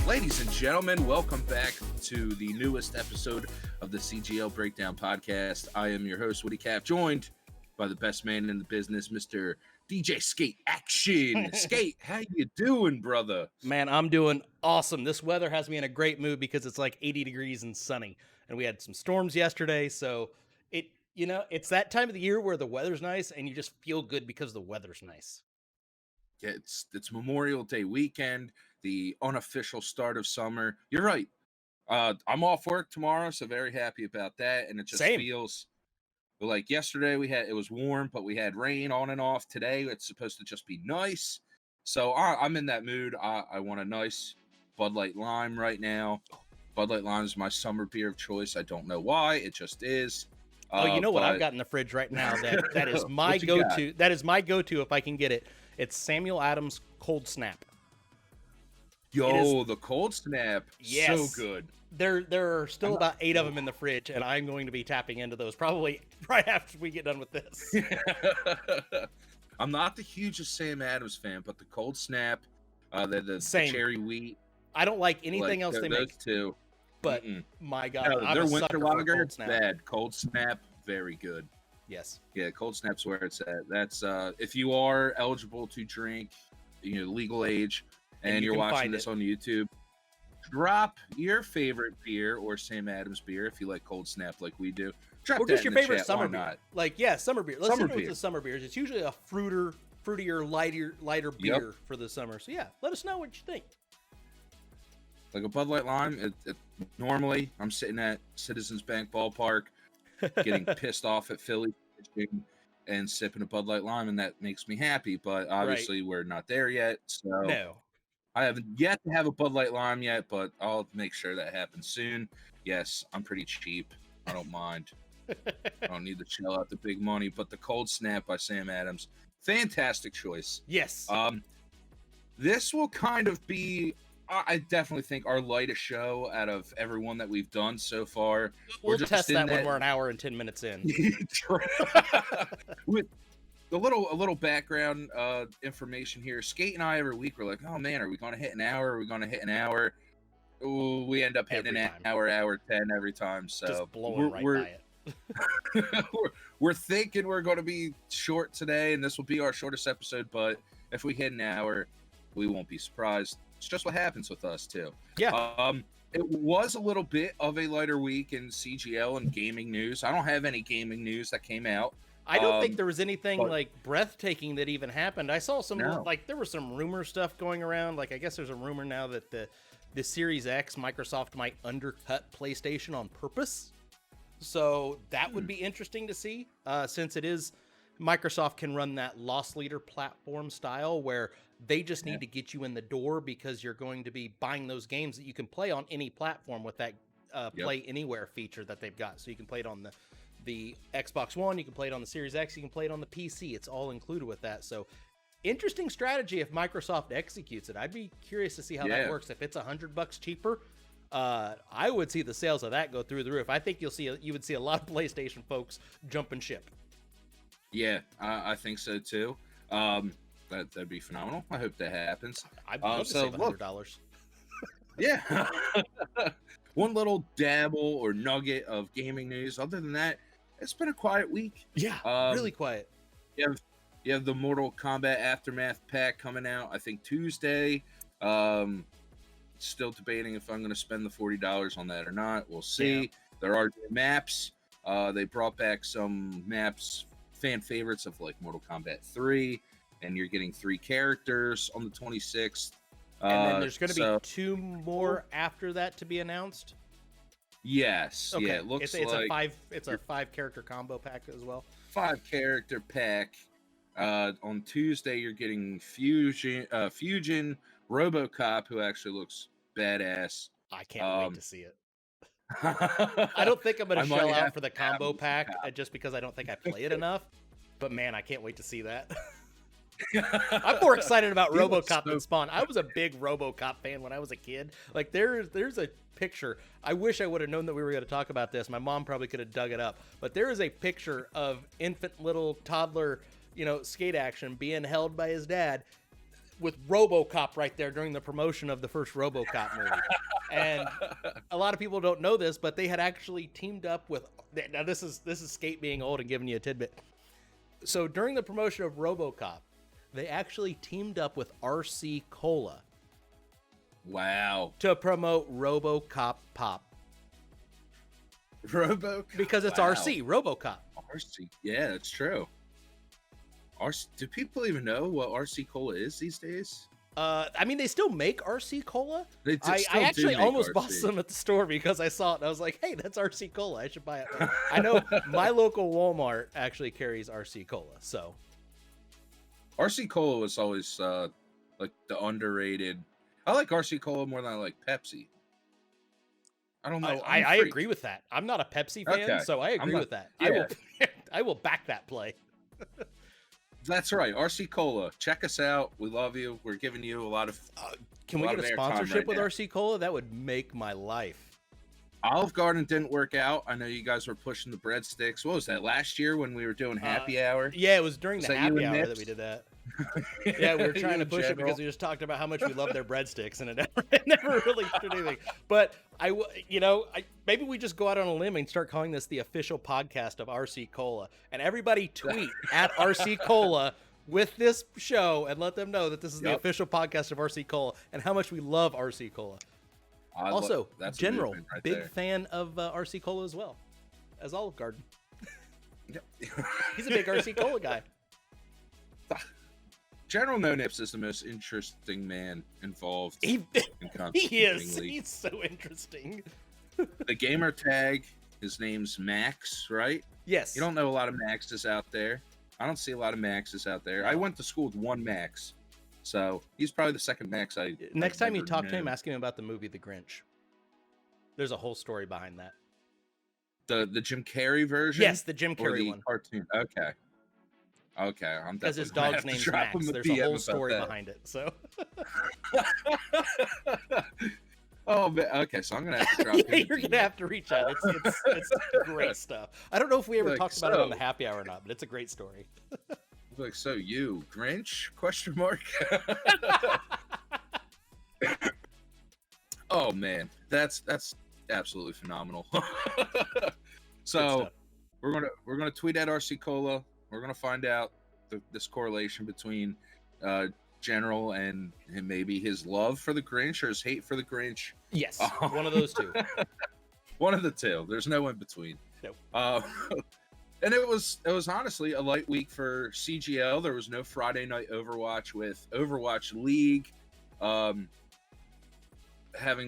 Ladies and gentlemen, welcome back to the newest episode of the CGL Breakdown Podcast. I am your host, Witty, joined by the best man in the business, Mr. DJ Skate Action. Skate, how you doing, brother? Man, I'm doing awesome. This weather has me in a great mood because it's like 80 degrees and sunny. And we had some storms yesterday, so it's that time of the year where the weather's nice and you just feel good because the weather's nice. Yeah, it's Memorial Day weekend, the unofficial start of summer. You're right. I'm off work tomorrow, so very happy about that. And it just feels like yesterday it was warm, but we had rain on and off. Today it's supposed to just be nice. So I'm in that mood. I want a nice Bud Light Lime right now. Bud Light Lime is my summer beer of choice. I don't know why. It just is. You know what I've got in the fridge right now that is my go-to. That is my go-to if I can get it. It's Samuel Adams Cold Snap. The Cold Snap. Yes. So good. There are still about 8 of them in the fridge, and I'm going to be tapping into those probably right after we get done with this. I'm not the hugest Sam Adams fan, but the Cold Snap, the cherry wheat. I don't like anything else they make. Those two. But my God, no, I'm their a winter sucker for lager, Cold Snap. bad. Cold Snap, very good. Yes. Yeah, Cold Snap's where it's at. That's if you are eligible to drink, legal age, and you're watching this on YouTube, drop your favorite beer or Sam Adams beer if you like Cold Snap like we do. Drop or just your favorite chat. summer beer. Summer beer. Let's start with the summer beers. It's usually a fruitier, lighter beer for the summer. So yeah, let us know what you think. Like a Bud Light Lime, normally I'm sitting at Citizens Bank Ballpark getting pissed off at Philly and sipping a Bud Light Lime, and that makes me happy. But obviously we're not there yet. So no. I haven't yet to have a Bud Light Lime yet, but I'll make sure that happens soon. Yes, I'm pretty cheap. I don't mind. I don't need to shell out the big money. But the Cold Snap by Sam Adams, fantastic choice. Yes. This will kind of be, I definitely think, our lightest show out of everyone that we've done so far. We'll test that when we're an hour and 10 minutes in. With a little background information here. Skate and I every week we're like, oh man, are we going to hit an hour? Are we going to hit an hour? Ooh, we end up hitting an hour 10 every time. So just blowing by it. we're thinking we're going to be short today, and this will be our shortest episode. But if we hit an hour, we won't be surprised. It's just what happens with us too. Yeah. It was a little bit of a lighter week in CGL and gaming news. I don't have any gaming news that came out. I don't think there was anything like breathtaking that even happened. I saw some there was some rumor stuff going around. Like I guess there's a rumor now that the Series X, Microsoft might undercut PlayStation on purpose. So that would be interesting to see, since it is Microsoft can run that loss leader platform style where they just need to get you in the door because you're going to be buying those games that you can play on any platform with that Play Anywhere feature that they've got. So you can play it on the Xbox One, you can play it on the Series X, you can play it on the PC. It's all included with that. So interesting strategy if Microsoft executes it. I'd be curious to see how that works. If it's $100 cheaper, I would see the sales of that go through the roof. I think you would see a lot of PlayStation folks jumping ship. Yeah, I think so too. That'd be phenomenal. I hope that happens. I'd love to save $100. Yeah. One little dabble or nugget of gaming news. Other than that, it's been a quiet week. Yeah, really quiet. You have the Mortal Kombat Aftermath pack coming out, I think, Tuesday. Still debating if I'm going to spend the $40 on that or not. We'll see. Yeah. There are maps. They brought back some maps, fan favorites of like Mortal Kombat 3, and you're getting 3 characters on the 26th. And then there's going to be 2 more after that to be announced. Yes. Okay. Yeah. It looks like it's a 5 character combo pack as well. 5 character pack. On Tuesday, you're getting Fusion, RoboCop, who actually looks badass. I can't wait to see it. I don't think I'm going to shell out for the combo pack just because I don't think I play it enough. But man, I can't wait to see that. I'm more excited about RoboCop than Spawn. I was a big RoboCop fan when I was a kid. Like there's a picture. I wish I would have known that we were going to talk about this. My mom probably could have dug it up. But there is a picture of infant little toddler, Skate Action being held by his dad with RoboCop right there during the promotion of the first RoboCop movie. And a lot of people don't know this, but they had actually teamed up with, now this is Skate being old and giving you a tidbit. So during the promotion of RoboCop, they actually teamed up with RC Cola. Wow. To promote RoboCop Pop. Because it's RC, RoboCop. RC, yeah, that's true. Do people even know what RC Cola is these days? I mean, they still make RC Cola. I actually almost RC. bought some at the store because I saw it and I was like, hey, that's RC Cola. I should buy it. I know my local Walmart actually carries RC Cola, so. RC Cola was always like the underrated. I like RC Cola more than I like Pepsi. I don't know. I agree with that. I'm not a Pepsi fan, okay. So I agree with that. Yeah. I will back that play. That's right. RC Cola. Check us out. We love you. We're giving you a lot of. Can we get a sponsorship with RC Cola? That would make my life. Olive Garden didn't work out. I know you guys were pushing the breadsticks. What was that, last year when we were doing happy hour? Yeah, it was during the happy hour that we did that. Yeah, we were trying to push it because we just talked about how much we love their breadsticks, and it never really did anything. But maybe we just go out on a limb and start calling this the official podcast of RC Cola, and everybody tweet at RC Cola with this show and let them know that this is the official podcast of RC Cola and how much we love RC Cola. Also, General, big fan of RC Cola as well as Olive Garden. He's a big RC Cola guy. General No Nips is the most interesting man involved. He is. He's so interesting. The gamer tag, his name's Max, right? Yes. You don't know a lot of Maxes out there. I don't see a lot of Maxes out there. No. I went to school with one Max, so he's probably the second Max I. Next time you talk to him, ask him about the movie The Grinch. There's a whole story behind that. The Jim Carrey version. Yes, the Jim Carrey one. Cartoon. Okay. I'm because his dog's name's Max. There's a whole story behind it. So. Oh, man. Okay. So I'm gonna have to drop. Yeah, you're gonna have to reach out. It's great stuff. I don't know if we ever talked about it on the happy hour or not, but it's a great story. Like, so you Grinch? Question mark. Oh man, that's absolutely phenomenal. So we're gonna tweet at RC Cola. We're going to find out this correlation between General and maybe his love for the Grinch or his hate for the Grinch. Yes, one of those two. One of the two. There's no in between. Nope. And it was honestly a light week for CGL. There was no Friday night Overwatch with Overwatch League having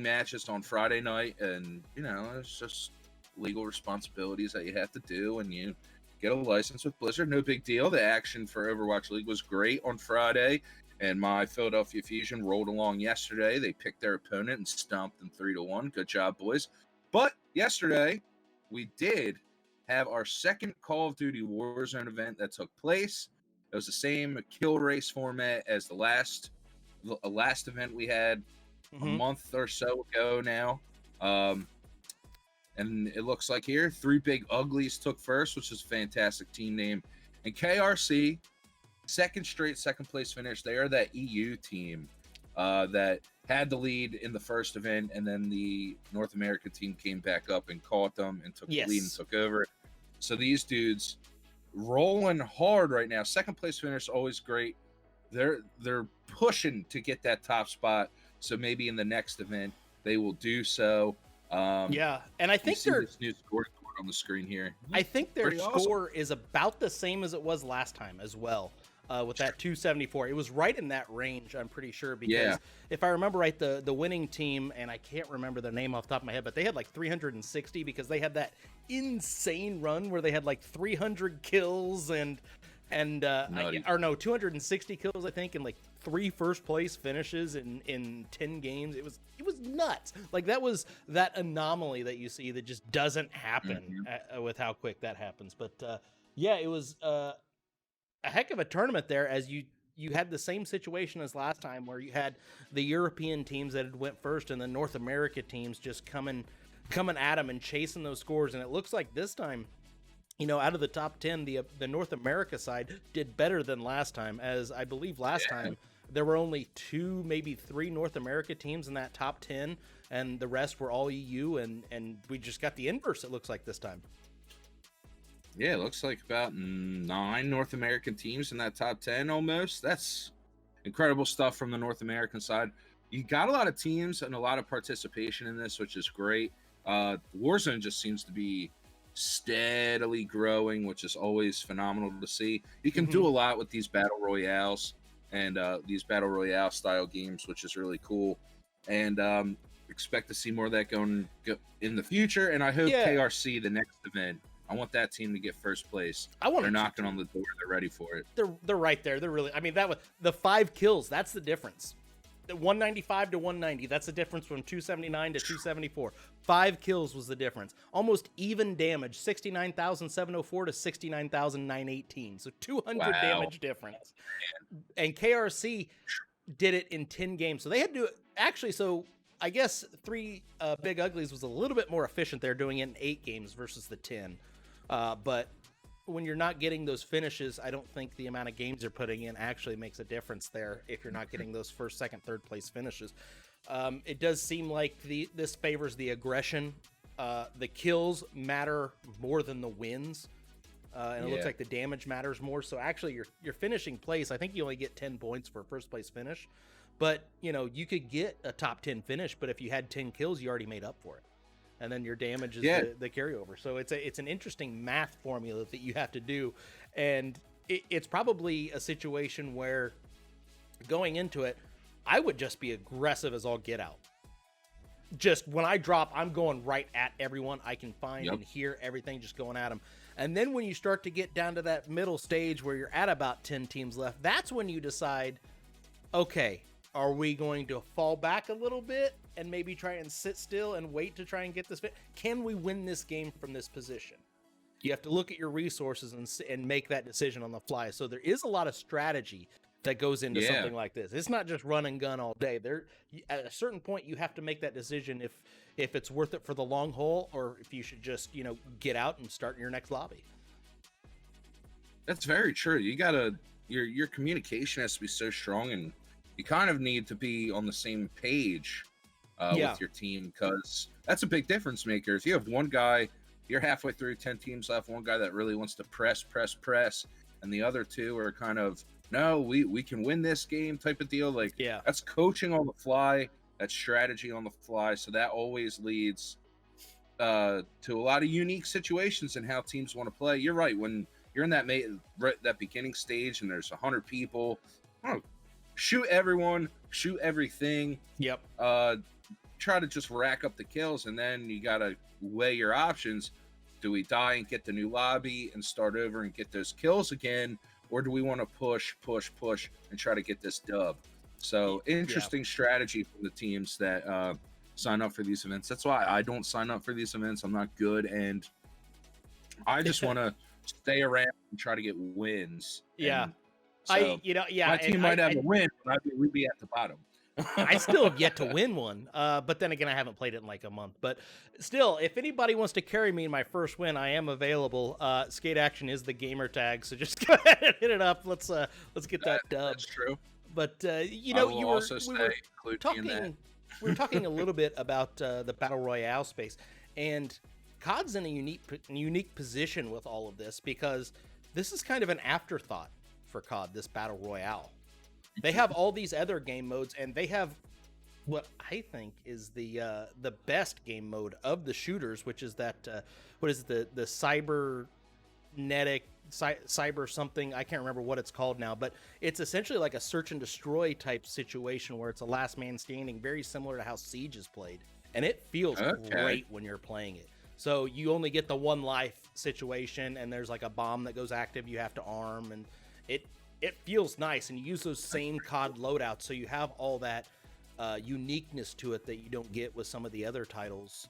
matches on Friday night. And, it's just legal responsibilities that you have to do. And you get a license with Blizzard, no big deal. The action for Overwatch League was great on Friday, and my Philadelphia Fusion rolled along yesterday. They picked their opponent and stomped them 3-1. Good job, boys. But yesterday, we did have our second Call of Duty Warzone event that took place. It was the same kill race format as the last event we had a month or so ago now. And it looks like here, 3 Big Uglies took first, which is a fantastic team name. And KRC, second place finish. They are that EU team that had the lead in the first event, and then the North American team came back up and caught them and took the lead and took over. So these dudes rolling hard right now. Second place finish, always great. They're pushing to get that top spot. So maybe in the next event, they will do so. And I think their new score on the screen here. I think their score is about the same as it was last time as well. With that 274, it was right in that range. I'm pretty sure because if I remember right, the winning team, and I can't remember their name off the top of my head, but they had like 360 because they had that insane run where they had like 300 kills and 260 kills I think, and like 3 first place finishes in 10 games. It was nuts. Like that was that anomaly that you see that just doesn't happen with how quick that happens. But it was a heck of a tournament there, as you had the same situation as last time where you had the European teams that had went first and the North America teams just coming at them and chasing those scores. And it looks like this time, out of the top 10, the North America side did better than last time, as I believe last time there were only 2, maybe 3 North America teams in that top 10, and the rest were all EU, and we just got the inverse, it looks like, this time. Yeah, it looks like about 9 North American teams in that top 10 almost. That's incredible stuff from the North American side. You got a lot of teams and a lot of participation in this, which is great. Warzone just seems to be steadily growing, which is always phenomenal to see. You can do a lot with these battle royales and these battle royale style games, which is really cool. And expect to see more of that going in the future. And I hope KRC, the next event, I want that team to get first place. They're knocking on the door. They're ready for it. They're right there. They're really. I mean, that was the 5 kills. That's the difference. The 195 to 190. That's the difference from 279 to 274. 5 kills was the difference. Almost even damage. 69,704 to 69,918. So 200 damage difference. And KRC did it in 10 games. So they had to do it. Actually, so I guess 3 Big Uglies was a little bit more efficient there, doing it in 8 games versus the 10. But when you're not getting those finishes, I don't think the amount of games you're putting in actually makes a difference there if you're not getting those first, second, third place finishes. It does seem like this favors the aggression. The kills matter more than the wins. And it looks like the damage matters more. So actually your finishing place, I think you only get 10 points for a first place finish. But, you know, you could get a top 10 finish, but if you had 10 kills, you already made up for it. And then your damage is the carryover. So it's an interesting math formula that you have to do. And it's probably a situation where going into it, I would just be aggressive as all get out. Just when I drop, I'm going right at everyone I can find and hear everything, just going at them. And then when you start to get down to that middle stage where you're at about 10 teams left, that's when you decide, okay, are we going to fall back a little bit and maybe try and sit still and wait to try and get this fit? Can we win this game from this position? You have to look at your resources and make that decision on the fly. So there is a lot of strategy that goes into something like this. It's not just run and gun all day. At a certain point, you have to make that decision if it's worth it for the long haul or if you should just, you know, get out and start in your next lobby. That's very true. You gotta your communication has to be so strong, and you kind of need to be on the same page with your team, because that's a big difference maker. If you have one guy, you're halfway through, 10 teams left, one guy that really wants to press, and the other 2 are kind of, no, we can win this game type of deal. Like, that's coaching on the fly, that's strategy on the fly. So that always leads to a lot of unique situations in how teams want to play. You're right. When you're in that beginning stage and there's 100 people, shoot everyone, shoot everything. Try to just rack up the kills, and then you got to weigh your options. Do we die and get the new lobby and start over and get those kills again? Or do we want to push and try to get this dub? So interesting strategy from the teams that sign up for these events. That's why I don't sign up for these events. I'm not good, and I just want to stay around and try to get wins. And so my team might have a win, but we'd be at the bottom. I still have yet to win one, but then again, I haven't played it in like a month. But still, if anybody wants to carry me in my first win, I am available. Skate Action is the gamer tag, so just go ahead and hit it up. Let's get that dub. That's true. But we were talking a little bit about the battle royale space, and COD's in a unique position with all of this, because this is kind of an afterthought for COD. This battle royale. They have all these other game modes, and they have what I think is the best game mode of the shooters, which is that the cybernetic cyber something. I can't remember what it's called now, but it's essentially like a search and destroy type situation where it's a last man standing, very similar to how Siege is played, and it feels great when you're playing it. So you only get the one life situation, and there's like a bomb that goes active you have to arm, and it feels nice, and you use those same COD loadouts, so you have all that uniqueness to it that you don't get with some of the other titles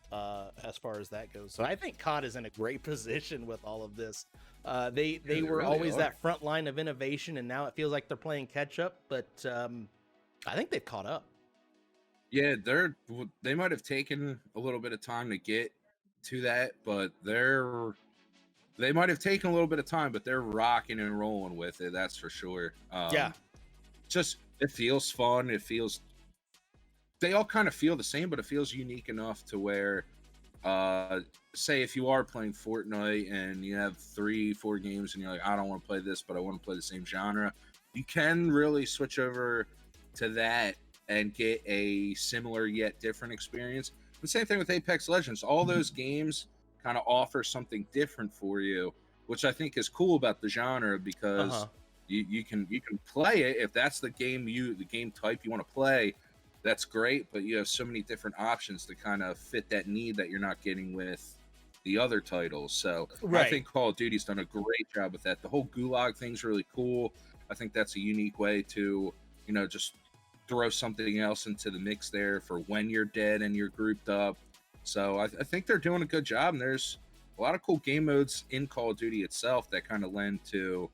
as far as that goes. So I think COD is in a great position with all of this. They were really always that front line of innovation, and now it feels like they're playing catch up, but I think they've caught up. Yeah, they might have taken a little bit of time to get to that, but they might have taken a little bit of time, but they're rocking and rolling with it. That's for sure. Just It feels fun. They all kind of feel the same, but it feels unique enough to where, say if you are playing Fortnite and you have 3-4 games and you're like, I don't want to play this, but I want to play the same genre, you can really switch over to that and get a similar yet different experience. The same thing with Apex Legends. All those games kind of offer something different for you, which I think is cool about the genre, because you can play it if that's the game type you want to play. That's great, but you have so many different options to kind of fit that need that you're not getting with the other titles. So I think Call of Duty's done a great job with that. The whole Gulag thing's really cool. I think that's a unique way to, just throw something else into the mix there for when you're dead and you're grouped up. So I think they're doing a good job, and there's a lot of cool game modes in Call of Duty itself that kind of lend to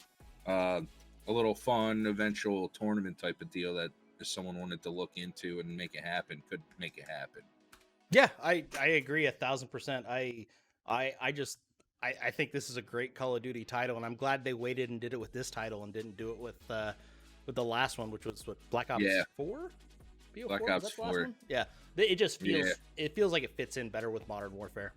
a little fun eventual tournament type of deal that if someone wanted to look into and make it happen, could make it happen. Yeah, I agree 1,000%. I think this is a great Call of Duty title, and I'm glad they waited and did it with this title and didn't do it with the last one, which was Black Ops 4. Black Ops 4. Yeah, it just feels like it fits in better with Modern Warfare.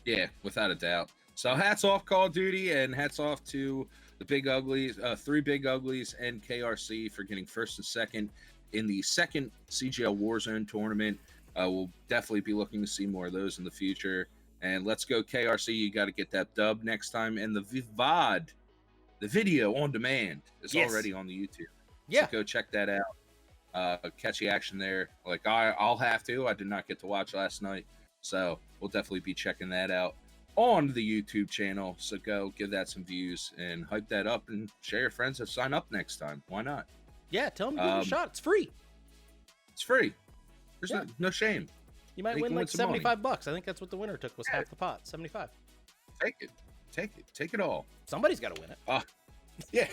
Yeah, without a doubt. So hats off Call of Duty, and hats off to the Big Uglies, 3 Big Uglies and KRC for getting first and second in the second CGL Warzone tournament. We'll definitely be looking to see more of those in the future. And let's go KRC. You got to get that dub next time. And the VOD, the video on demand, is already on the YouTube. Yeah. So go check that out. Catch the action there. Like I'll have to. I did not get to watch last night. So we'll definitely be checking that out on the YouTube channel. So go give that some views and hype that up, and share your friends to sign up next time. Why not? Yeah, tell them to give it a shot. It's free. It's free. There's no shame. You might win like $75. I think that's what the winner took, was half the pot. 75. Take it all. Somebody's got to win it. Yeah.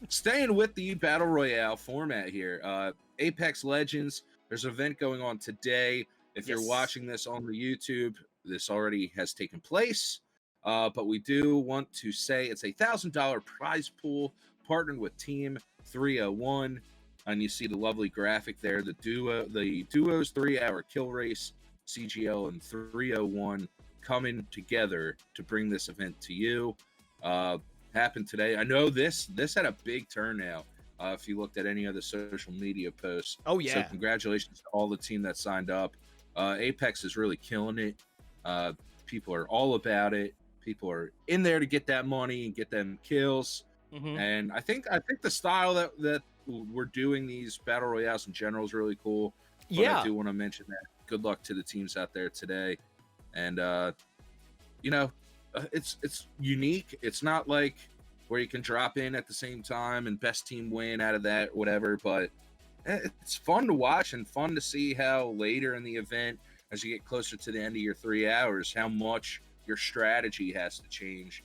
Staying with the Battle Royale format here. Apex Legends, there's an event going on today. If you're watching this on the YouTube, this already has taken place. But we do want to say it's a $1,000 prize pool partnered with Team 301. And you see the lovely graphic there. The duo's 3-hour kill race, CGL and 301 coming together to bring this event to you. Happened today. I know this had a big turnout. If you looked at any of the social media posts. Oh yeah. So congratulations to all the team that signed up. Apex is really killing it. People are all about it. People are in there to get that money and get them kills. Mm-hmm. And I think the style that we're doing these battle royales in general is really cool. But I do want to mention that. Good luck to the teams out there today. And it's unique. It's not like where you can drop in at the same time and best team win out of that, whatever. But it's fun to watch and fun to see how later in the event, as you get closer to the end of your 3 hours, how much your strategy has to change,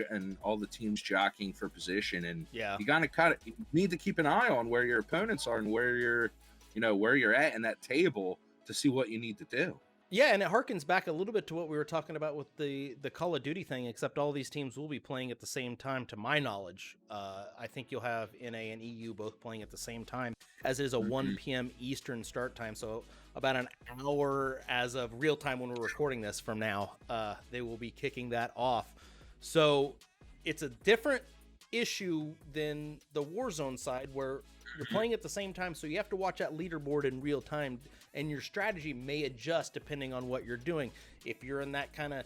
and all the teams jockeying for position. And you kind of need to keep an eye on where your opponents are and where you're at in that table to see what you need to do. Yeah, and it harkens back a little bit to what we were talking about with the Call of Duty thing, except all these teams will be playing at the same time, to my knowledge. I think you'll have NA and EU both playing at the same time, as it is a 1 p.m. Eastern start time. So about an hour as of real time when we're recording this from now, they will be kicking that off. So it's a different issue than the Warzone side, where you're playing at the same time, so you have to watch that leaderboard in real time, and your strategy may adjust depending on what you're doing. If you're in that kind of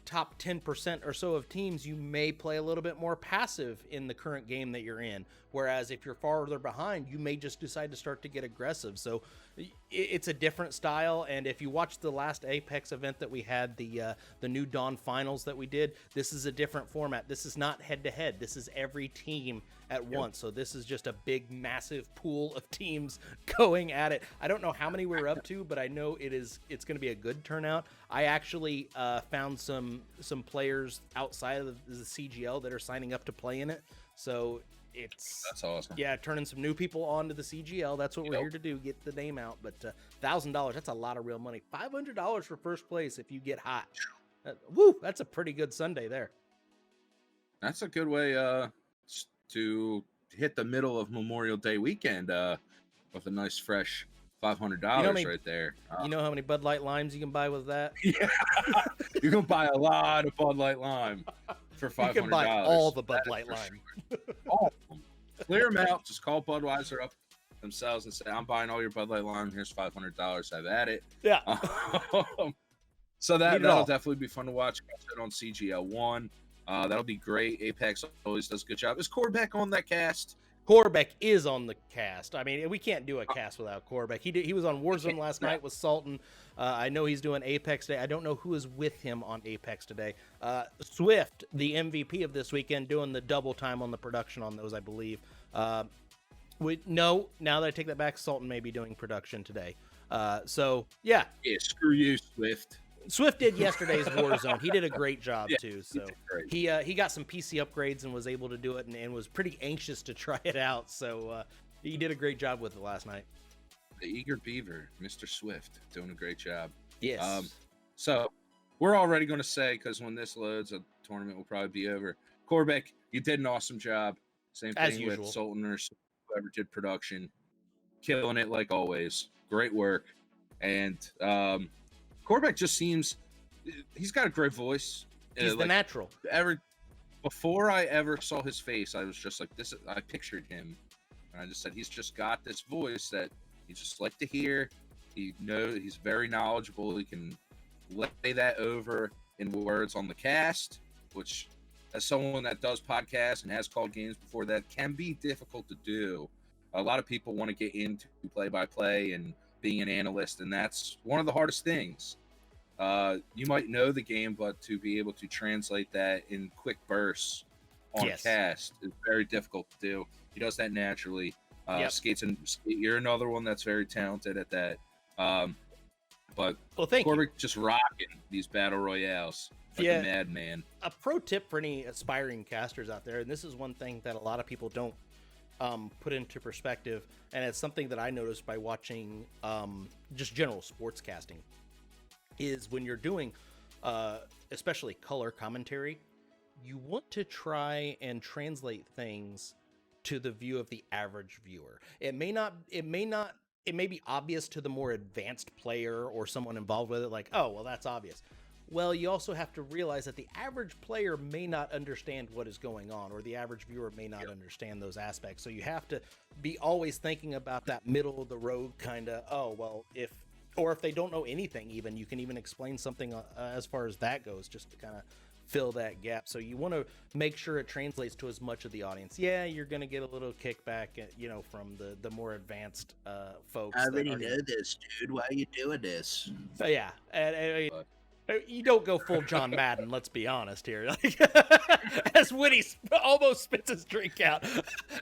top 10% or so of teams, you may play a little bit more passive in the current game that you're in, whereas if you're farther behind, you may just decide to start to get aggressive. So it's a different style. And if you watch the last Apex event that we had, the New Dawn finals that we did, this is a different format. This is not head to head. This is every team at once. So this is just a big, massive pool of teams going at it. I don't know how many we're up to, but I know it's going to be a good turnout. I actually found some players outside of the CGL that are signing up to play in it. So that's awesome. Yeah, turning some new people onto the CGL. That's what we're here to do, get the name out. But $1,000, that's a lot of real money. $500 for first place if you get hot. That's a pretty good Sunday there. That's a good way to hit the middle of Memorial Day weekend with a nice fresh $500 right there. You know how many Bud Light Limes you can buy with that? Yeah, you can buy a lot of Bud Light Lime for $500. You can buy all the Bud Light Lime. Sure. All of them. Clear them out. Just call Budweiser up themselves and say, "I'm buying all your Bud Light Lime. Here's $500. Have at it." Yeah. So that'll definitely be fun to watch. Catch that on CGL1. That'll be great. Apex always does a good job. Is Corbeck on that cast? Corbeck is on the cast. I mean, we can't do a cast without Corbeck. He was on Warzone last night with Sultan. I know he's doing Apex today. I don't know who is with him on Apex today. Swift, the MVP of this weekend, doing the double time on the production on those, I believe. Now that I take that back, Sultan may be doing production today. So, yeah. Yeah, screw you, Swift. Swift did yesterday's Warzone. He did a great job too. So he got some PC upgrades and was able to do it, and was pretty anxious to try it out. So he did a great job with it last night. The eager beaver, Mr. Swift, doing a great job. Yes. So we're already going to say, because when this loads, a tournament will probably be over. Corbeck, you did an awesome job. Same thing with Sultan or whoever did production, killing it like always. Great work, and Corbeck just seems, he's got a great voice. He's the natural. Before I ever saw his face, I was just like, I pictured him. And I just said, he's just got this voice that you just like to hear. He's very knowledgeable. He can lay that over in words on the cast, which, as someone that does podcasts and has called games before, that can be difficult to do. A lot of people want to get into play-by-play and being an analyst, and that's one of the hardest things. You might know the game, but to be able to translate that in quick bursts on a cast is very difficult to do. He does that naturally. You're another one that's very talented at that. But Corbeck just rocking these battle royales like a madman. A pro tip for any aspiring casters out there, and this is one thing that a lot of people don't put into perspective, and it's something that I noticed by watching just general sports casting, is when you're doing especially color commentary, you want to try and translate things to the view of the average viewer. It may be obvious to the more advanced player or someone involved with it, like, oh, well, that's obvious. Well, you also have to realize that the average player may not understand what is going on, or the average viewer may not understand those aspects. So you have to be always thinking about that middle of the road kind of, if they don't know anything, even, you can even explain something as far as that goes, just to kind of fill that gap. So you want to make sure it translates to as much of the audience. Yeah, you're going to get a little kickback, from the more advanced folks. I already know this, dude. Why are you doing this? So yeah, you don't go full John Madden, let's be honest here. As Witty almost spits his drink out.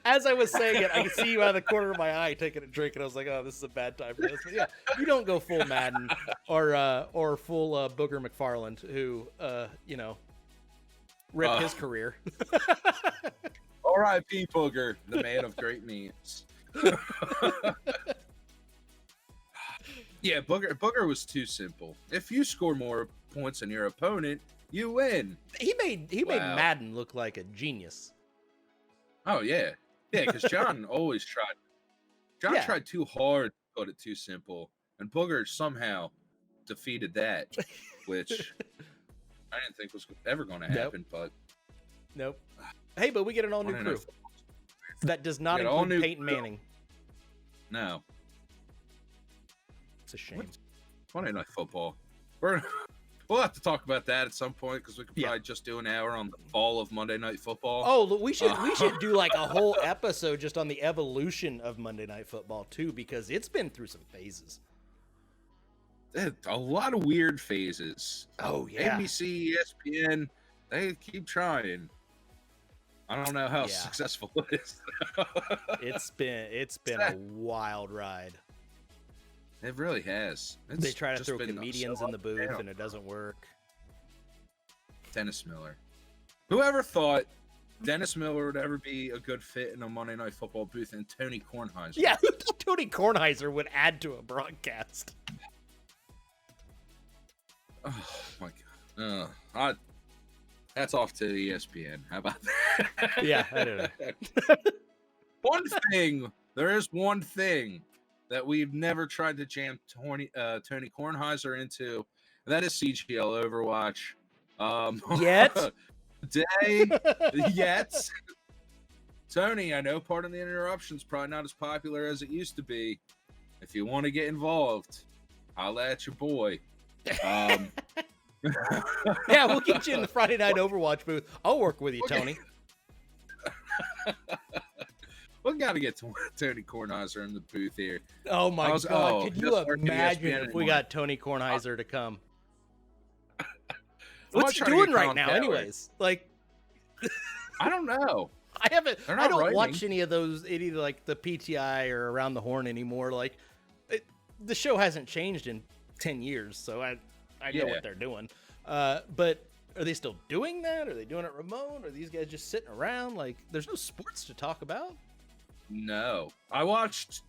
As I was saying it, I could see you out of the corner of my eye taking a drink, and I was like, oh, this is a bad time for this. But yeah, you don't go full Madden or full Booger McFarland, who, ripped his career. R.I.P. Booger, the man of great memes. Yeah, Booger was too simple. If you score more points than your opponent, you win. He made Madden look like a genius. Oh yeah, because John always tried. John tried too hard to put it too simple, and Booger somehow defeated that, which I didn't think was ever going to happen. But nope. Hey, but we get an all new crew that does not include Peyton Manning. No. It's a shame. Monday Night Football. We'll have to talk about that at some point, because we could probably just do an hour on the fall of Monday Night Football. Oh, look, we should do like a whole episode just on the evolution of Monday Night Football too, because it's been through some phases. A lot of weird phases. Oh yeah. ABC, ESPN, they keep trying. I don't know how successful it is. It's been a wild ride. It really has. They try to throw comedians in the booth, and it doesn't work. Dennis Miller. Whoever thought Dennis Miller would ever be a good fit in a Monday Night Football booth, and Tony Kornheiser? Yeah, who thought Tony Kornheiser would add to a broadcast? Oh, my God. Hats off to ESPN. How about that? Yeah, I don't know. One thing, there is one thing that we've never tried to jam Tony Kornheiser into. And that is CGL Overwatch. Yet? Today, yet. Tony, I know part of the interruption's probably not as popular as it used to be. If you want to get involved, holla at your boy. Yeah, we'll get you in the Friday Night Overwatch booth. I'll work with you, Tony. We got to get Tony Kornheiser in the booth here. Oh my God! Could you imagine if we got Tony Kornheiser to come? What's he doing right now, anyways? Like, I don't know. I don't watch any of like the PTI or Around the Horn anymore. Like, the show hasn't changed in 10 years, so I know what they're doing. But are they still doing that? Are they doing it remote? Are these guys just sitting around? Like, there's no sports to talk about. No, I watched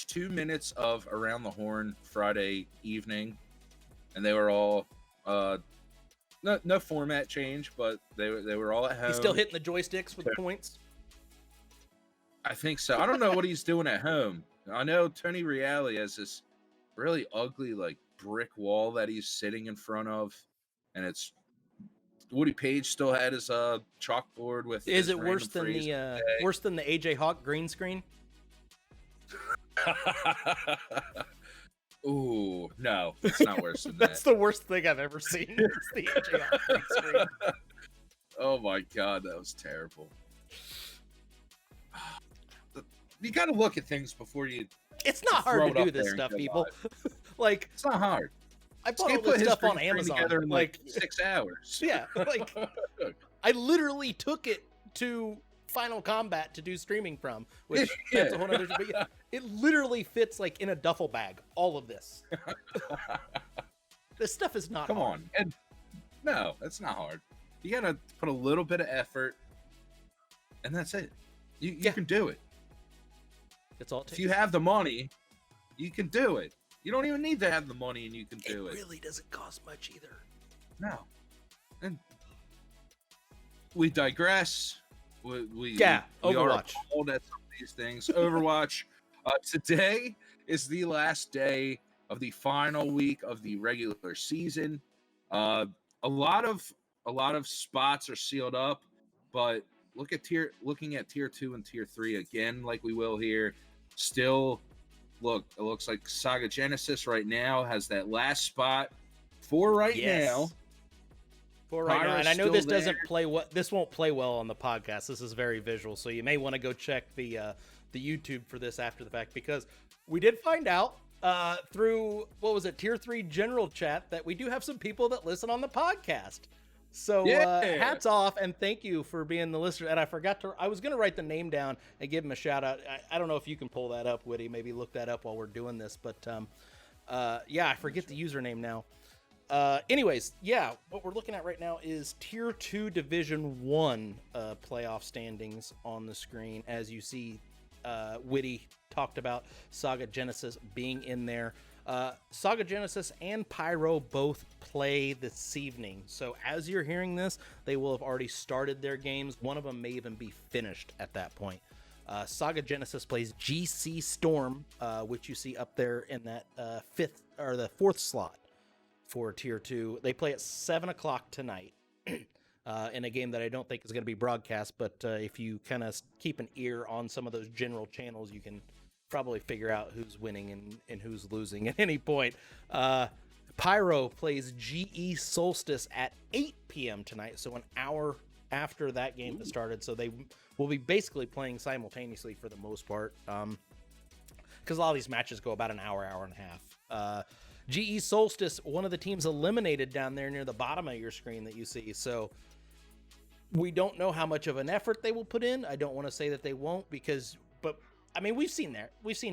2 minutes of Around the Horn Friday evening, and they were all no format change, but they were all at home. He's still hitting the joysticks with points. I think so. I don't know what he's doing at home. I know Tony Reale has this really ugly like brick wall that he's sitting in front of, and it's Woody Page still had his chalkboard with. Is it worse than the AJ Hawk green screen? Ooh, no, it's not worse than that. That's the worst thing I've ever seen. It's the AJ Hawk green screen. Oh my God, that was terrible. You got to look at things before you. It's not hard to do this stuff, people. Like, it's not hard. I bought all this stuff on Amazon in like 6 hours. Yeah, like I literally took it to Final Combat to do streaming from, which that's a whole other. But yeah, it literally fits like in a duffel bag. All of this. This stuff is not. Come on, and no, it's not hard. You gotta put a little bit of effort, and that's it. You can do it. That's all it takes. If you have the money, you can do it. You don't even need to have the money, and you can do it. It really doesn't cost much either. No. And we digress. We Overwatch. are appalled at some of these things. Overwatch. Today is the last day of the final week of the regular season. A lot of spots are sealed up, but looking at tier 2 and tier 3 again, like we will here. Still. Look, it looks like Saga Genesis right now has that last spot for right now. For right now, and I know this doesn't play this won't play well on the podcast. This is very visual, so you may want to go check the YouTube for this after the fact, because we did find out through tier 3 general chat that we do have some people that listen on the podcast. So hats off and thank you for being the listener. And I was going to write the name down and give him a shout out. I don't know if you can pull that up, Witty. Maybe look that up while we're doing this. But I forget the username now. Anyways, what we're looking at right now is tier 2 division 1 playoff standings on the screen. As you see, Witty talked about Saga Genesis being in there. Saga Genesis and Pyro both play this evening. So as you're hearing this, they will have already started their games. One of them may even be finished at that point. Saga Genesis plays GC Storm, which you see up there in that the fourth slot for tier 2. They play at 7:00 tonight in a game that I don't think is going to be broadcast, but if you kind of keep an ear on some of those general channels, you can probably figure out who's winning and who's losing at any point. Pyro plays GE Solstice at 8 p.m. tonight, so an hour after that game has started. So they will be basically playing simultaneously for the most part, because a lot of these matches go about an hour and a half. GE Solstice, one of the teams eliminated down there near the bottom of your screen that you see. So we don't know how much of an effort they will put in. I don't want to say that they won't, but I mean, we've seen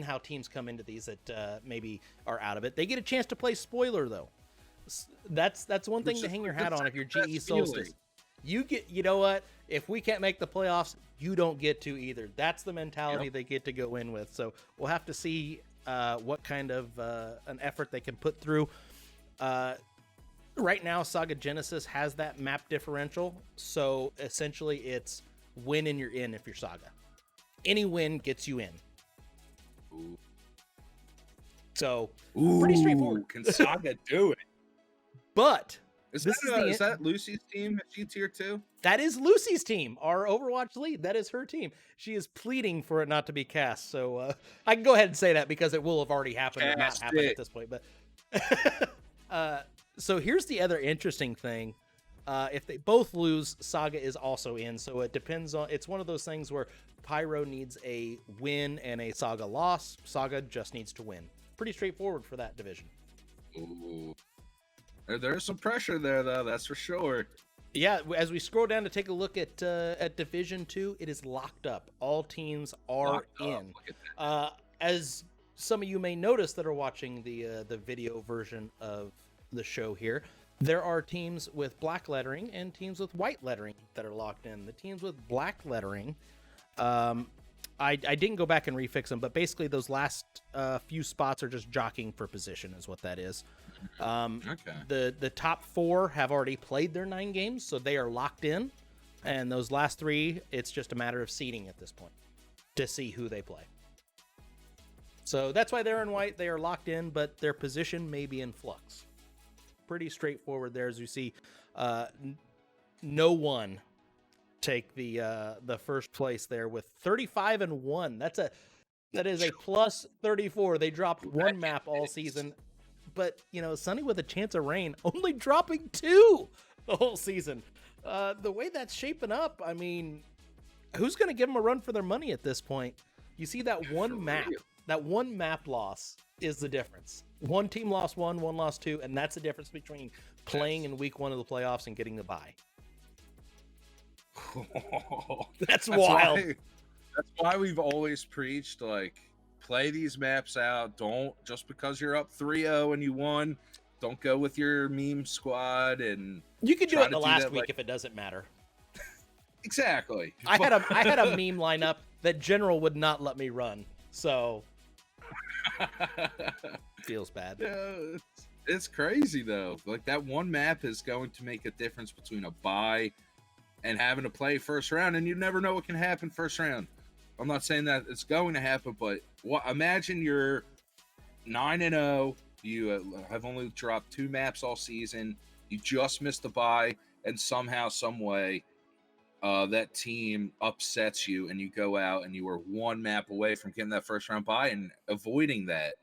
how teams come into these that maybe are out of it. They get a chance to play spoiler though. That's one thing to hang your hat on if you're GE Solstice. You know what? If we can't make the playoffs, you don't get to either. That's the mentality they get to go in with. So we'll have to see what kind of an effort they can put through. Right now, Saga Genesis has that map differential. So essentially it's win and you're in if you're Saga. Any win gets you in. Ooh. So pretty straightforward. Can Saga do it? But is that Lucy's team? Is she tier 2? That is Lucy's team, our Overwatch lead. That is her team. She is pleading for it not to be cast. So I can go ahead and say that because it will have already happened or not happened at this point. But so here's the other interesting thing. If they both lose, Saga is also in. So it depends on. It's one of those things where Pyro needs a win and a Saga loss. Saga just needs to win. Pretty straightforward for that division. Ooh. There's some pressure there, though. That's for sure. Yeah, as we scroll down to take a look at Division 2, it is locked up. All teams are in. As some of you may notice that are watching the video version of the show here, there are teams with black lettering and teams with white lettering that are locked in. The teams with black lettering, I didn't go back and refix them, but basically those last few spots are just jockeying for position is what that is. Okay. The top 4 have already played their 9 games, so they are locked in. And those last 3, it's just a matter of seeding at this point to see who they play. So that's why they're in white. They are locked in, but their position may be in flux. Pretty straightforward there, as you see. No one take the first place there with 35-1. That is a plus 34. They dropped 1 map all season. But, Sunny with a chance of rain, only dropping 2 the whole season. The way that's shaping up, I mean, who's going to give them a run for their money at this point? You see that one map loss is the difference. One team lost 1, one lost 2, and that's the difference between playing in week 1 of the playoffs and getting the bye. That's wild. That's why we've always preached, play these maps out. Don't, just because you're up 3-0 and you won, don't go with your meme squad. And you can do it the last week if it doesn't matter. Exactly. I had a meme lineup that General would not let me run, so feels bad. Yeah, it's crazy though. That one map is going to make a difference between a bye and having to play first round, and you never know what can happen first round. I'm not saying that it's going to happen, but imagine you're 9-0. You have only dropped 2 maps all season. You just missed the bye, and somehow, some way, that team upsets you, and you go out and you were 1 map away from getting that first round bye and avoiding that.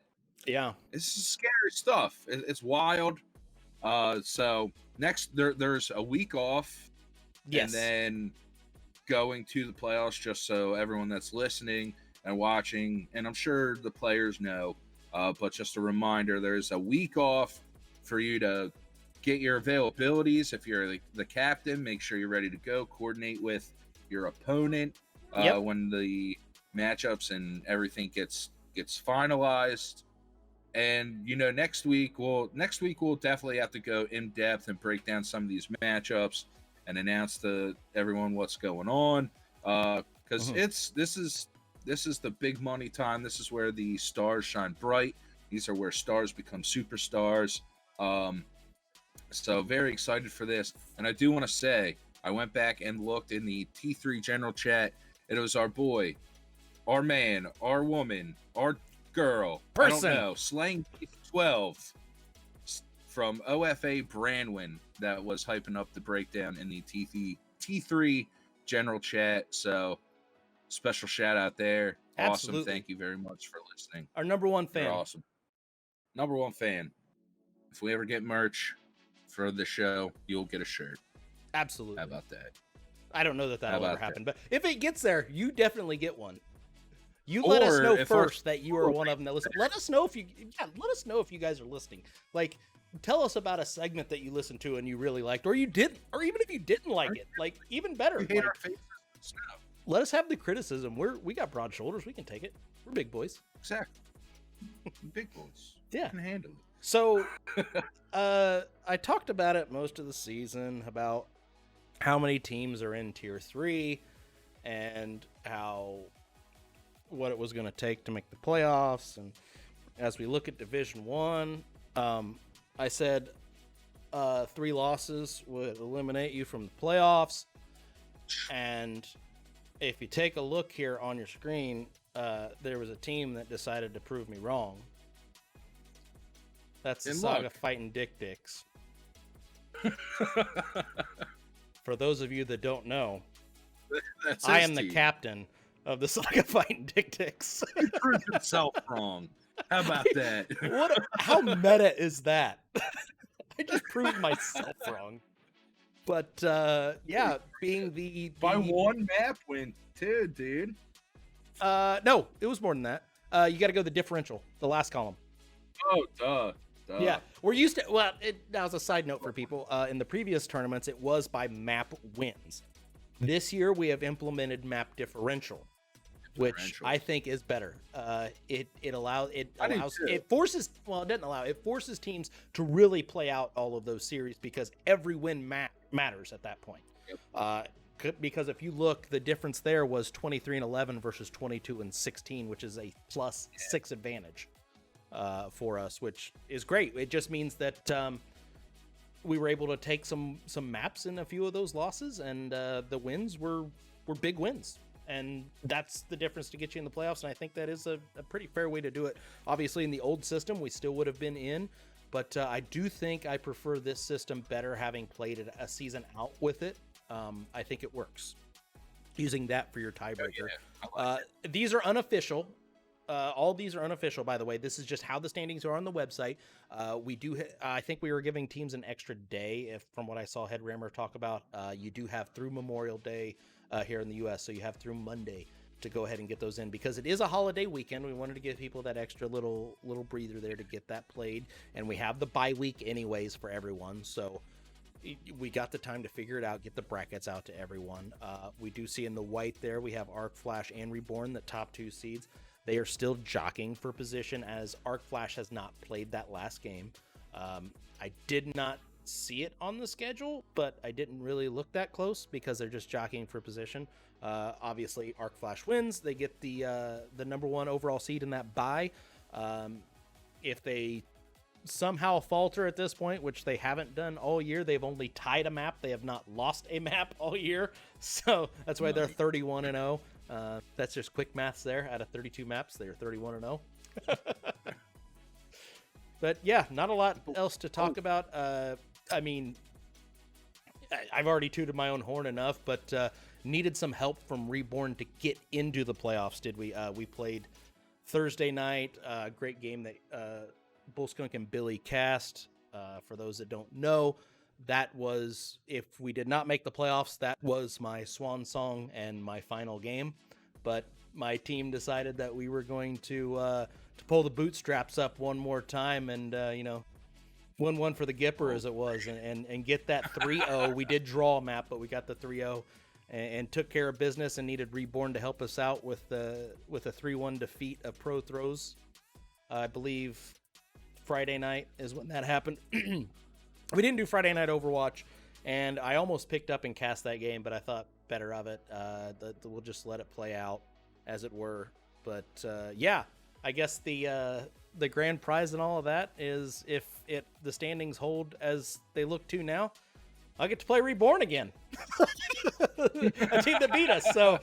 Yeah, it's scary stuff. It's wild. So next, there's a week off, and then going to the playoffs, just so everyone that's listening and watching, and I'm sure the players know, but just a reminder, there's a week off for you to get your availabilities. If you're the captain, make sure you're ready to go, coordinate with your opponent when the matchups and everything gets finalized. And next week we'll definitely have to go in depth and break down some of these matchups and announce to everyone what's going on, because this is the big money time. This is where the stars shine bright. These are where stars become superstars. So very excited for this. And I do want to say, I went back and looked in the T3 general chat. It was our boy, our man, our woman, our girl, person, I don't know, Slang 12 from OFA Brandwin that was hyping up the breakdown in the T3 general chat. So special shout out there. Absolutely. Awesome. Thank you very much for listening. Our number 1 fan. You're awesome. Number 1 fan. If we ever get merch for the show, you'll get a shirt. Absolutely. How about that? I don't know that'll ever happen, but if it gets there, you definitely get one. You let us know first that you are one of them that listen. Let us know if you guys are listening. Tell us about a segment that you listened to and you really liked, or you didn't, or even if you didn't like it, even better. We hate our faces. Let us have the criticism. We got broad shoulders. We can take it. We're big boys. Exactly. Big boys. Yeah. We can handle it. So, I talked about it most of the season about how many teams are in tier 3 and what it was going to take to make the playoffs. And as we look at Division 1, I said 3 losses would eliminate you from the playoffs. And if you take a look here on your screen, there was a team that decided to prove me wrong. That's the Saga Fighting Dick Dicks. For those of you that don't know, I am the captain of the Saga Fighting Dick Dicks. He proved himself wrong. How about that? How meta is that? I just proved myself wrong. But yeah, being the by one map win too, dude. No, it was more than that. You got to go the differential, the last column. Oh, duh. Yeah, we're used to. Well, that was a side note for people. In the previous tournaments, it was by map wins. This year, we have implemented map differential, which I think is better. It forces. Well, it doesn't allow. It forces teams to really play out all of those series because every win matters at that point. Yep. Because if you look, the difference there was 23-11 versus 22-16, which is a +6 advantage for us, which is great. It just means that we were able to take some maps in a few of those losses, and the wins were big wins. And that's the difference to get you in the playoffs, and I think that is a pretty fair way to do it. Obviously, in the old system, we still would have been in, but I do think I prefer this system better, having played a season out with it. I think it works. Using that for your tiebreaker. These are unofficial. All these are unofficial, by the way. This is just how the standings are on the website. We do. I think we were giving teams an extra day, if from what I saw Headrammer talk about. You do have through Memorial Day here in the U.S., so you have through Monday to go ahead and get those in, because it is a holiday weekend. We wanted to give people that extra little breather there to get that played, and we have the bye week anyways for everyone, so we got the time to figure it out, get the brackets out to everyone. We do see in the white there we have Arc Flash and Reborn, the top 2 seeds. They are still jockeying for position, as Arc Flash has not played that last game. I did not see it on the schedule, but I didn't really look that close because they're just jockeying for position. Obviously, Arc Flash wins. They get the number 1 overall seed in that bye. If they somehow falter at this point, which they haven't done all year, they've only tied a map. They have not lost a map all year, so that's why they're 31-0. That's just quick maths there. Out of 32 maps, they're 31-0. But yeah, not a lot else to talk about. I mean, I've already tooted my own horn enough, but needed some help from Reborn to get into the playoffs, did we? We played Thursday night. Great game that Bullskunk and Billy cast. For those that don't know, that was, if we did not make the playoffs, that was my swan song and my final game. But my team decided that we were going to pull the bootstraps up one more time and, 1-1 for the Gipper as it was, and get that 3-0. We did draw a map, but we got the 3-0 and took care of business, and needed Reborn to help us out with a 3-1 defeat of Pro Throws. I believe Friday night is when that happened. We didn't do Friday Night Overwatch, and I almost picked up and cast that game, but I thought better of it. We'll just let it play out, as it were. But yeah, I guess the grand prize and all of that is, if the standings hold as they look to now, I'll get to play Reborn again. A team that beat us, so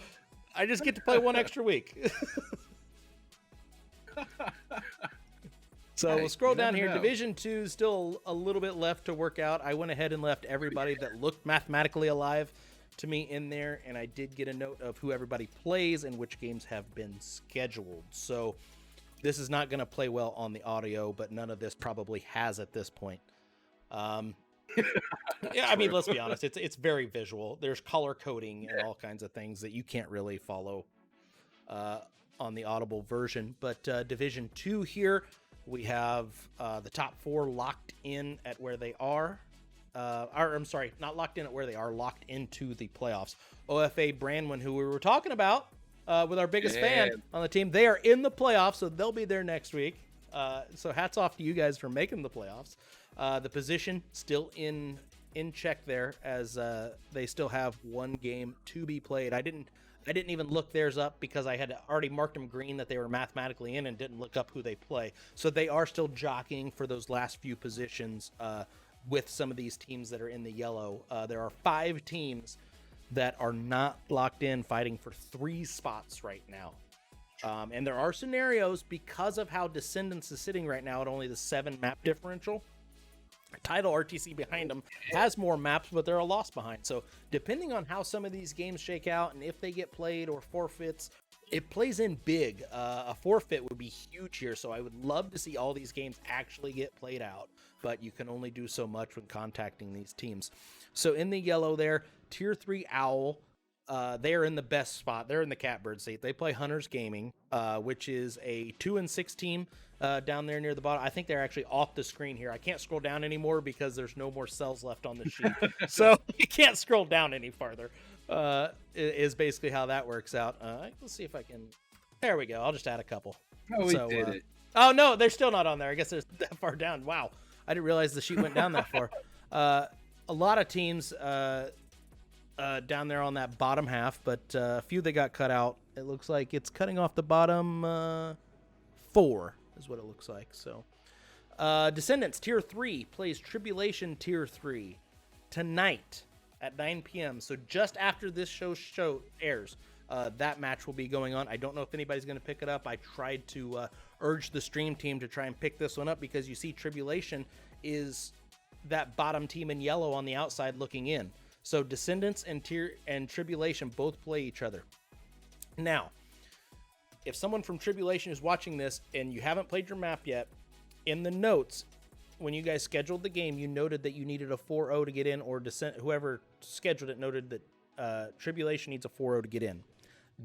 I just get to play one extra week. So we'll scroll down here. Division 2, still a little bit left to work out. I went ahead and left everybody that looked mathematically alive to me in there, and I did get a note of who everybody plays and which games have been scheduled. So this is not going to play well on the audio, but none of this probably has at this point. Yeah, I mean, let's be honest. It's very visual. There's color coding and all kinds of things that you can't really follow on the audible version. But Division 2 here, we have the top 4 locked in at where they are. I'm sorry, not locked in at where they are, locked into the playoffs. OFA Brandwin, who we were talking about with our biggest fan on the team, they are in the playoffs, so they'll be there next week. So hats off to you guys for making the playoffs. The position still in check there, as they still have one game to be played. I didn't even look theirs up because I had already marked them green that they were mathematically in, and didn't look up who they play. So they are still jockeying for those last few positions with some of these teams that are in the yellow. There are 5 teams that are not locked in fighting for 3 spots right now. And there are scenarios because of how Descendants is sitting right now at only the 7 map differential. Title RTC behind them has more maps, but they're a loss behind. So depending on how some of these games shake out and if they get played or forfeits, it plays in big. A forfeit would be huge here. So I would love to see all these games actually get played out, but you can only do so much when contacting these teams. So in the yellow there, Tier 3 Owl, they're in the best spot. They're in the catbird seat. They play Hunters Gaming, which is a 2-6 team down there near the bottom. I think they're actually off the screen here. I can't scroll down anymore because there's no more cells left on the sheet. So you can't scroll down any farther, is basically how that works out. Let's see if I can. There we go. I'll just add a couple. Oh, we did it. Oh, no, they're still not on there. I guess they're that far down. Wow. I didn't realize the sheet went down that far. A lot of teams down there on that bottom half, but a few that got cut out. It looks like it's cutting off the bottom 4 is what it looks like. So Descendants Tier 3 plays Tribulation Tier 3 tonight at 9 p.m. So just after this show airs, that match will be going on. I don't know if anybody's going to pick it up. I tried to urge the stream team to try and pick this one up because you see Tribulation is that bottom team in yellow on the outside looking in. So Descendants and Tribulation both play each other. Now, if someone from Tribulation is watching this and you haven't played your map yet, in the notes, when you guys scheduled the game, you noted that you needed a 4-0 to get in, or whoever scheduled it noted that Tribulation needs a 4-0 to get in.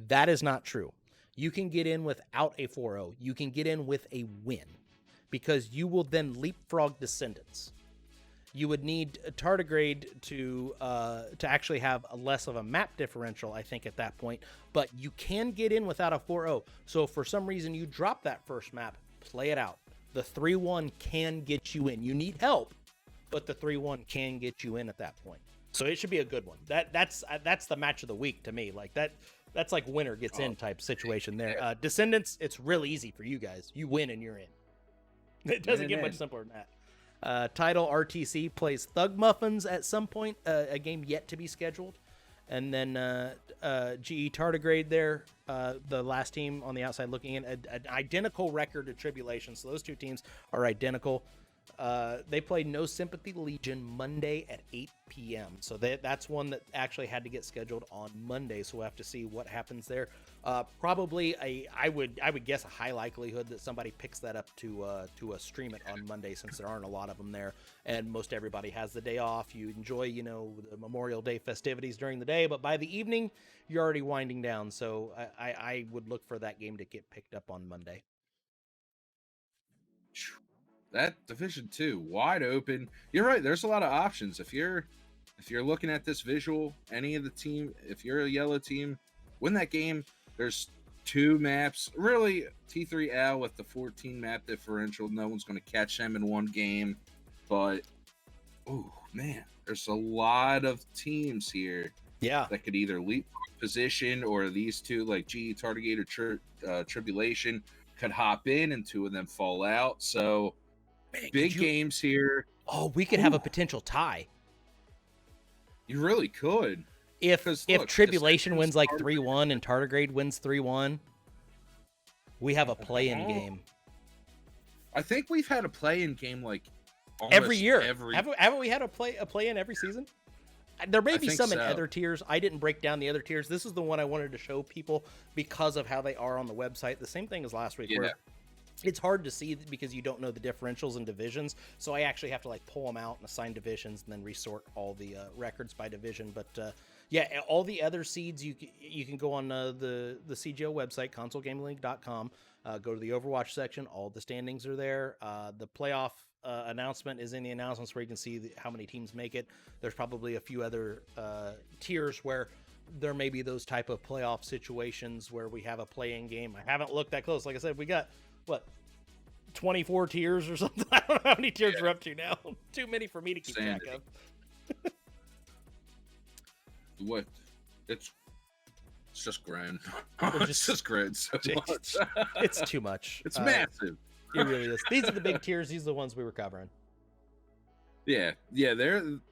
That is not true. You can get in without a 4-0. You can get in with a win because you will then leapfrog Descendants. You would need a tardigrade to actually have a less of a map differential, I think, at that point. But you can get in without a 4-0. So if for some reason you drop that first map, play it out. The 3-1 can get you in. You need help, but the 3-1 can get you in at that point. So it should be a good one. That's the match of the week to me. Like that's like winner gets in type situation there. Descendants, it's real easy for you guys. You win and you're in. It doesn't get much simpler than that. Title RTC plays Thug Muffins at some point, a game yet to be scheduled. And then GE Tardigrade there, the last team on the outside looking in, an identical record to Tribulation. So those two teams are identical. They played No Sympathy Legion Monday at 8 p.m. So that's one that actually had to get scheduled on Monday. So we'll have to see what happens there. Probably I would guess a high likelihood that somebody picks that up to stream it on Monday, since there aren't a lot of them there, and most everybody has the day off. You enjoy, the Memorial Day festivities during the day, but by the evening you're already winding down. So I would look for that game to get picked up on Monday. That Division 2 wide open. You're right. There's a lot of options. If you're looking at this visual, any of the team, if you're a yellow team, win that game. There's 2 maps. Really, T3 Al with the 14 map differential. No one's going to catch them in one game. But, oh man, there's a lot of teams here. Yeah, that could either leap position, or these two, like GE Tardigrade or Tribulation, could hop in and 2 of them fall out. So. Man, big games here. Oh, we could have a potential tie. You really could. If Tribulation wins like 3-1 and Tardigrade wins 3-1, we have a play-in game. I think we've had a play-in game like every year. Haven't we had a play-in every season? There may be some in other tiers. I didn't break down the other tiers. This is the one I wanted to show people because of how they are on the website. The same thing as last week. Yeah. It's hard to see because you don't know the differentials and divisions. So I actually have to pull them out and assign divisions and then resort all the records by division. But all the other seeds, you can go on the CGO website, consolegamingleague.com, go to the Overwatch section. All the standings are there. The playoff announcement is in the announcements where you can see how many teams make it. There's probably a few other tiers where there may be those type of playoff situations where we have a play-in game. I haven't looked that close. Like I said, we got 24 tiers or something. I don't know how many tiers we're up to now. Too many for me to keep track of. What? It's just grown. It's just grown so much. It's too much. It's massive. It really is. These are the big tiers. These are the ones we were covering. Yeah.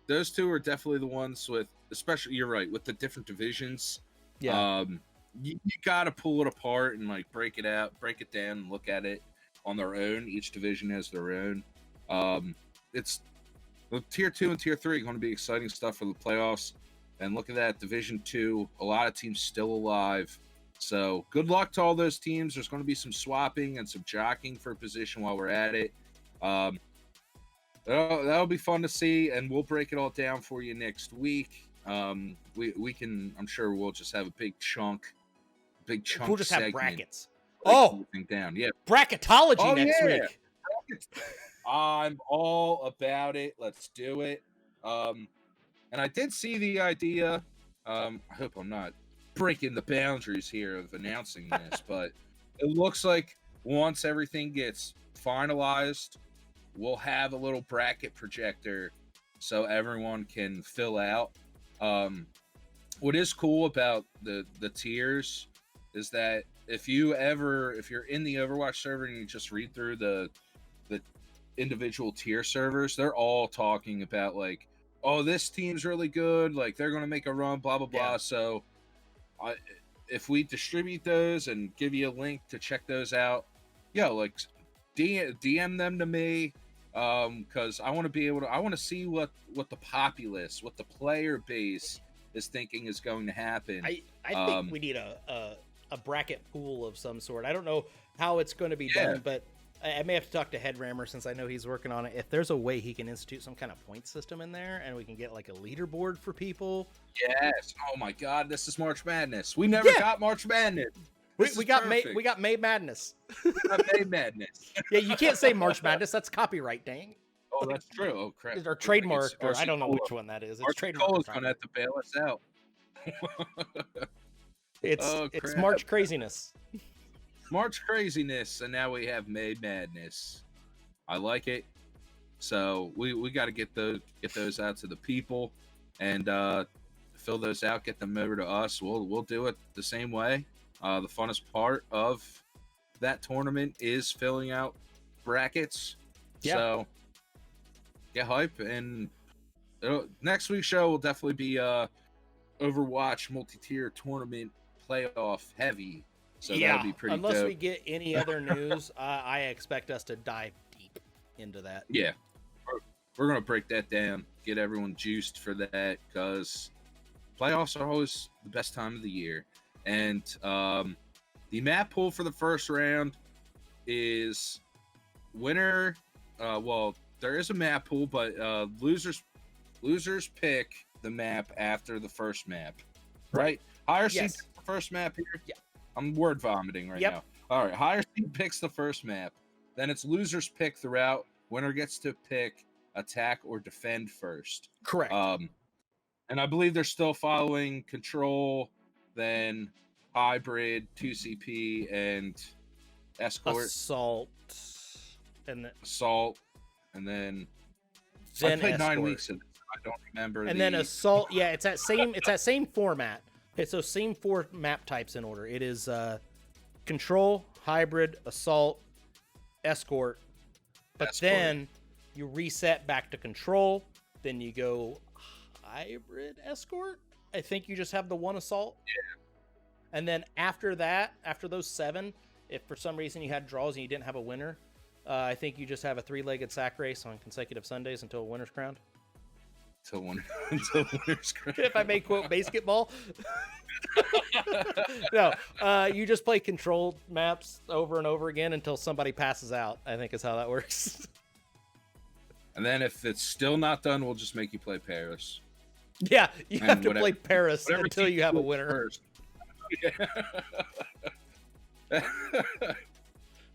Those 2 are definitely the ones with especially you're right with the different divisions. Yeah. You got to pull it apart and like break it down, and look at it on their own. Each division has their own. It's tier 2 and tier 3 going to be exciting stuff for the playoffs. And look at that, Division 2, a lot of teams still alive. So good luck to all those teams. There's going to be some swapping and some jockeying for position while we're at it. That'll be fun to see, and we'll break it all down for you next week. We can, I'm sure we'll just have a big chunk. We'll just have brackets. Down. Yeah, bracketology next week. I'm all about it. Let's do it. And I did see the idea. I hope I'm not breaking the boundaries here of announcing this, but it looks like once everything gets finalized, we'll have a little bracket projector so everyone can fill out. What is cool about the tiers is that if you're in the Overwatch server and you just read through the individual tier servers, they're all talking about like, oh, this team's really good, like they're going to make a run, blah blah blah. So if we distribute those and give you a link to check those out, like DM them to me, because I want to be able to, I want to see what the populace, what the player base is thinking is going to happen. I think we need a bracket pool of some sort. I don't know how it's going to be done, but I may have to talk to Headrammer since I know he's working on it. If there's a way he can institute some kind of point system in there and we can get like a leaderboard for people. Yes. Oh my God, this is March Madness. We never got March Madness. We got May Madness. We got May Madness. Yeah, you can't say March Madness. That's copyright, dang. Oh, that's true. Oh crap. Or trademark, or I don't know which one that is. It's trademark. Cole's gonna have to bail us out. It's March craziness. March craziness, and now we have May Madness. I like it. So we got to get those out to the people, and fill those out, get them over to us. We'll do it the same way. The funnest part of that tournament is filling out brackets. Yeah. So get hype, and next week's show will definitely be Overwatch multi-tier tournament playoff heavy. So that'll be pretty unless dope. We get any other news, I expect us to dive deep into that. Yeah, we're going to break that down, get everyone juiced for that, because playoffs are always the best time of the year. And the map pool for the first round is winner. Well, there is a map pool, but losers pick the map after the first map, right? Higher seed picks the first map here. Yeah. I'm word vomiting right now. All right, higher seed picks the first map. Then it's losers pick throughout. Winner gets to pick attack or defend first. Correct. And I believe they're still following control, then hybrid, 2CP, and escort. Assault, and then I played escort. 9 weeks of this. I don't remember. And then assault. Yeah, it's that same format. It's those same 4 map types in order. It is control, hybrid, assault, escort. But then you reset back to control. Then you go hybrid escort. I think you just have the one assault. Yeah. And then after that, after those 7, if for some reason you had draws and you didn't have a winner, I think you just have a 3-legged sack race on consecutive Sundays until a winner's crowned. Until winner's crowned. If I may quote basketball. No, you just play controlled maps over and over again until somebody passes out, I think is how that works. And then if it's still not done, we'll just make you play Paris. Yeah, you have to play Paris until you have a winner. First.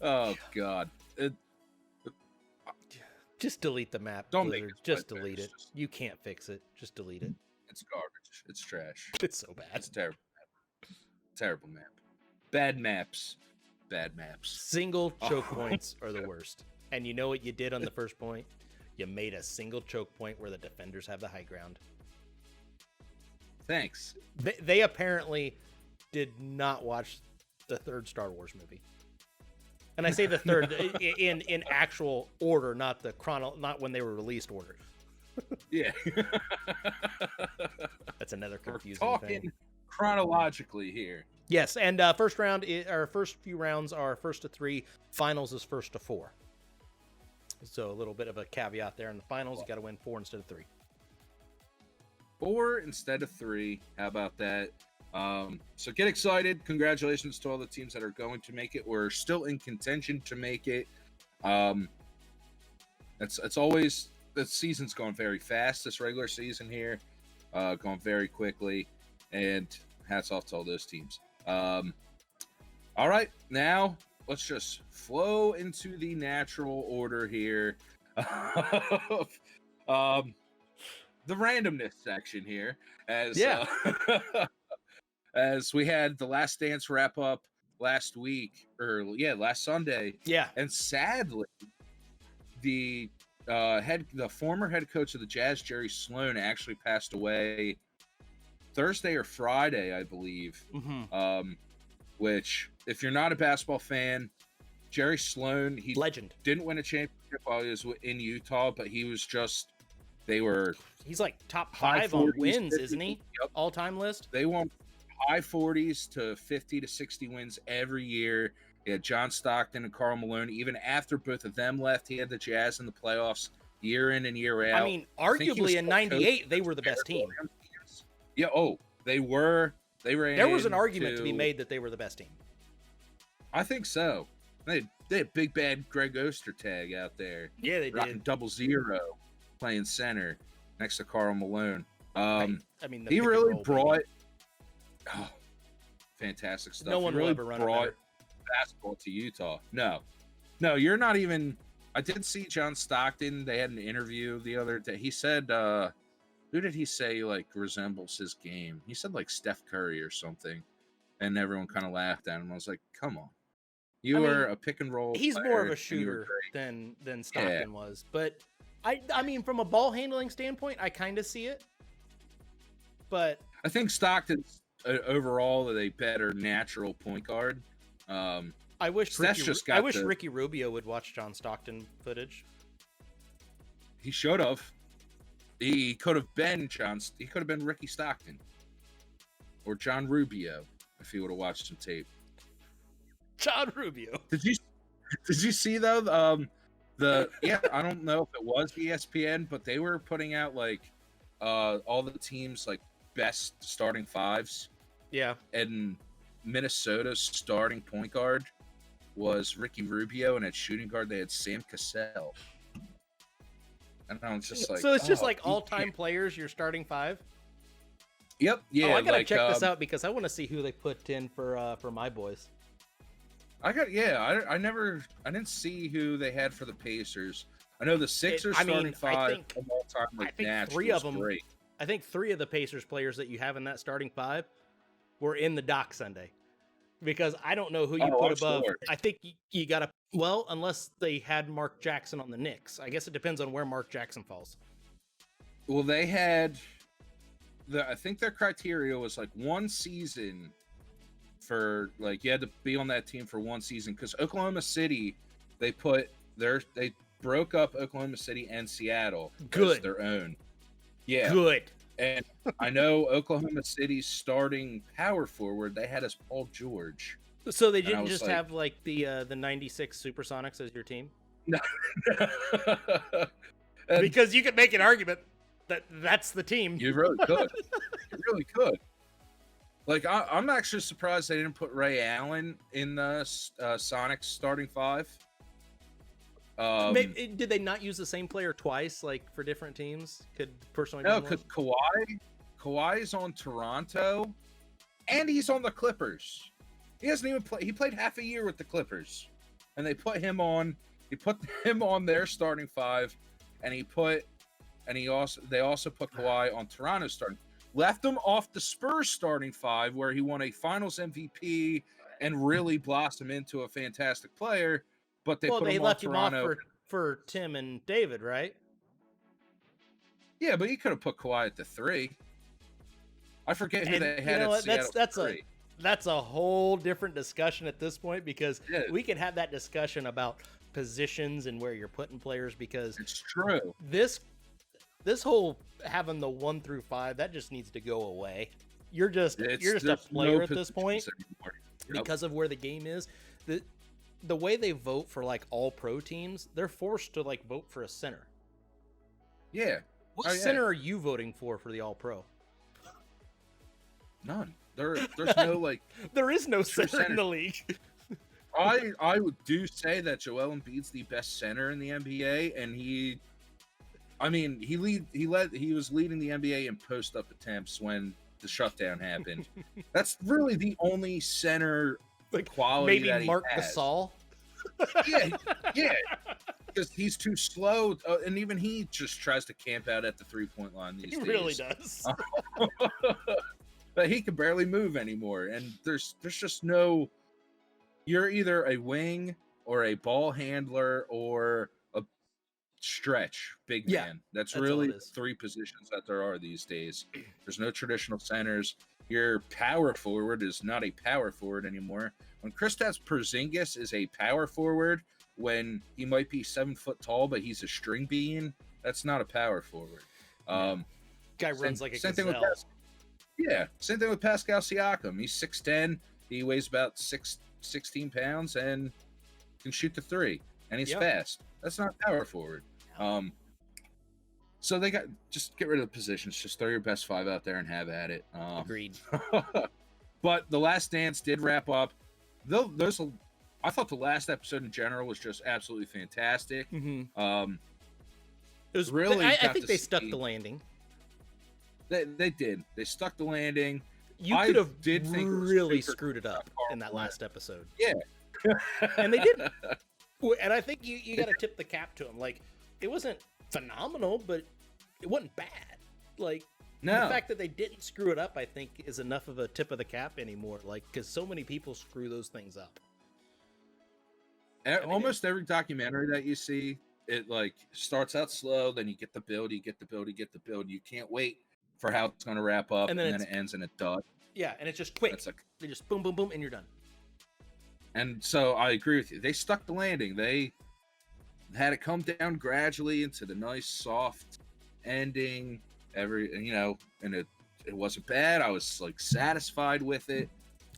Oh, God. Just delete the map. Don't make it. Just delete it. You can't fix it. Just delete it. It's garbage. It's trash. It's so bad. It's terrible. Terrible map. Bad maps. Bad maps. Single choke points are the worst. And you know what you did on the first point? You made a single choke point where the defenders have the high ground. Thanks. They apparently did not watch the 3rd Star Wars movie. And I say the 3rd in actual order, not when they were released order. Yeah. That's another confusing We're talking thing. Chronologically here. Yes, and first few rounds are 1 to 3. Finals is 1 to 4. So a little bit of a caveat there. In the finals, you got to win 4 instead of 3. 4 instead of 3. How about that? So get excited. Congratulations to all the teams that are going to make it. We're still in contention to make it. It's always, the season's gone very fast. This regular season here, going very quickly, and hats off to all those teams. All right, now let's just flow into the natural order here. The randomness section here, as as we had the Last Dance wrap up last Sunday. Yeah, and sadly, the former head coach of the Jazz, Jerry Sloan, actually passed away Thursday or Friday, I believe. Mm-hmm. Which, if you're not a basketball fan, Jerry Sloan, he legend, didn't win a championship while he was in Utah, but he was just. He's like top 5 on wins, 50, isn't he? Yep. All-time list. They won high 40s to 50 to 60 wins every year. He had John Stockton and Karl Malone. Even after both of them left, he had the Jazz in the playoffs year in and year out. I mean, arguably in '98, they were the best team. Yeah. Oh, they were. There was an argument to be made that they were the best team. I think so. They had big bad Greg Ostertag out there. Yeah, they did. 0-0. Playing center next to Karl Malone. I mean, he really brought fantastic stuff. No one really will ever run brought basketball to Utah. No, you're not even. I did see John Stockton. They had an interview the other day. He said, who did he say like resembles his game? He said like Steph Curry or something, and everyone kind of laughed at him. I was like, come on. You are a pick and roll. He's more of a shooter than Stockton was, but I mean, from a ball handling standpoint, I kind of see it. But I think Stockton's overall a better natural point guard. I wish Ricky Rubio would watch John Stockton footage. He should have. He could have been He could have been Ricky Stockton or John Rubio if he would have watched some tape. John Rubio. Did you see though? I don't know if it was ESPN, but they were putting out like all the teams like best starting fives. Yeah. And Minnesota's starting point guard was Ricky Rubio, and at shooting guard they had Sam Cassell. And I was just like, so it's just like all-time players. Your starting 5. Yep. Yeah. Oh, I gotta check this out because I want to see who they put in for my boys. I didn't see who they had for the Pacers. I know the Sixers starting 5 of all time. Like, I think 3 of them. Great. I think 3 of the Pacers players that you have in that starting 5 were in the dock Sunday, because I don't know who you put above. Sure. I think you gotta unless they had Mark Jackson on the Knicks. I guess it depends on where Mark Jackson falls. Well, they had I think their criteria was like 1 season. For like, you had to be on that team for 1 season, because Oklahoma City, they broke up Oklahoma City and Seattle as their own. Yeah, good. And I know Oklahoma City's starting power forward, they had as Paul George. So they didn't just have like the 96 Supersonics as your team? No. Because you could make an argument that that's the team. You really could. You really could. Like, I'm actually surprised they didn't put Ray Allen in the Sonics starting 5. Did they not use the same player twice, like for different teams? No, because Kawhi's on Toronto, and he's on the Clippers. He hasn't even played. He played half a year with the Clippers, and they put him on. He put him on their starting 5, and they also put Kawhi on Toronto's starting. Left him off the Spurs starting 5, where he won a Finals MVP and really blossomed into a fantastic player. But they left him off for Tim and David, right? Yeah, but you could have put Kawhi at the 3. I forget who they had at Seattle. That's a whole different discussion at this point, because we can have that discussion about positions and where you're putting players, because it's true. this whole having the 1 through 5, that just needs to go away. You're just a player at this point because of where the game is. The way they vote for like all pro teams, they're forced to like vote for a center. Yeah. What center are you voting for the all pro? None. There's no like. There is no center in the league. I do say that Joel Embiid's the best center in the NBA, and he was leading the NBA in post up attempts when the shutdown happened. That's really the only center quality maybe that he Mark has. Gasol. Yeah, because he's too slow, and even he just tries to camp out at the 3-point line these days. He really does. But he can barely move anymore, and there's just no. You're either a wing or a ball handler or a stretch big man. That's really the 3 positions that there are these days. There's no traditional centers. Your power forward is not a power forward anymore. When Kristaps Porzingis is a power forward, when he might be 7 foot tall, but he's a string bean, that's not a power forward. Guy runs like a gazelle. Same thing with Pascal Siakam. He's 6'10". He weighs about 16 pounds and can shoot the 3, and he's fast. That's not power forward. So they just get rid of the positions. Just throw your best 5 out there and have at it. Agreed. But The Last Dance did wrap up. I thought the last episode in general was just absolutely fantastic. Mm-hmm. It was really. I think they stuck the landing. They did. They stuck the landing. You could have really screwed it up in that last episode. Yeah. And they didn't. And I think you got to tip the cap to them. Like, it wasn't phenomenal, but it wasn't bad. Like, the fact that they didn't screw it up, I think, is enough of a tip of the cap anymore. Like, because so many people screw those things up. Almost every documentary that you see, it like starts out slow, then you get the build, you get the build, you get the build. You can't wait for how it's going to wrap up, and then it ends and it does. Yeah, and it's just quick. They just boom, boom, boom, and you're done. And so I agree with you. They stuck the landing. They had it come down gradually into the nice, soft ending. And it wasn't bad. I was like satisfied with it.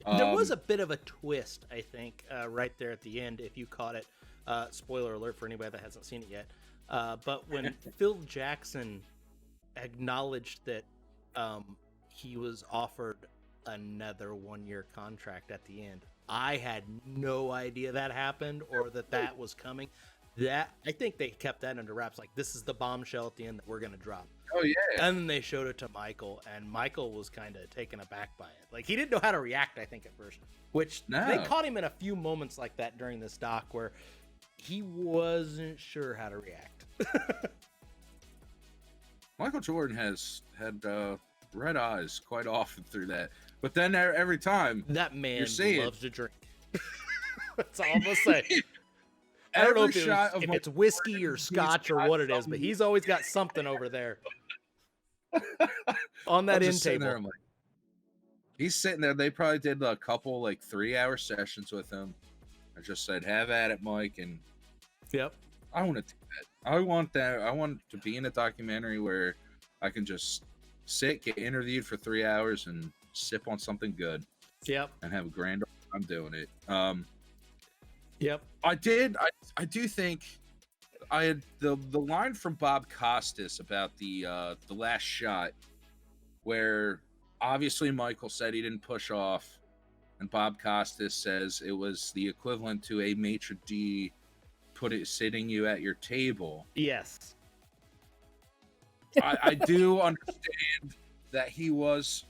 There was a bit of a twist, I think, right there at the end, if you caught it. Spoiler alert for anybody that hasn't seen it yet. But when Phil Jackson acknowledged that he was offered another 1-year contract at the end, I had no idea that happened or that was coming. That I think they kept that under wraps. Like, this is the bombshell at the end that we're going to drop. Oh, yeah. And then they showed it to Michael, and Michael was kind of taken aback by it. Like, he didn't know how to react, I think, at first. Which, they caught him in a few moments like that during this doc where he wasn't sure how to react. Michael Jordan has had red eyes quite often through that. But then every time... That man loves to drink. That's all I'm going to say. I don't know if it's whiskey or scotch or what it is, but he's always got something over there on that end table. He's sitting there. They probably did a couple 3-hour sessions with him. I just said, "Have at it, Mike." And I want to do that. I want that. I want to be in a documentary where I can just sit, get interviewed for 3 hours, and sip on something good. And have a grand time doing it. I did. I do think I had the line from Bob Costas about the last shot, where obviously Michael said he didn't push off, and Bob Costas says it was the equivalent to a maitre d' sitting you at your table. Yes. I do understand that he was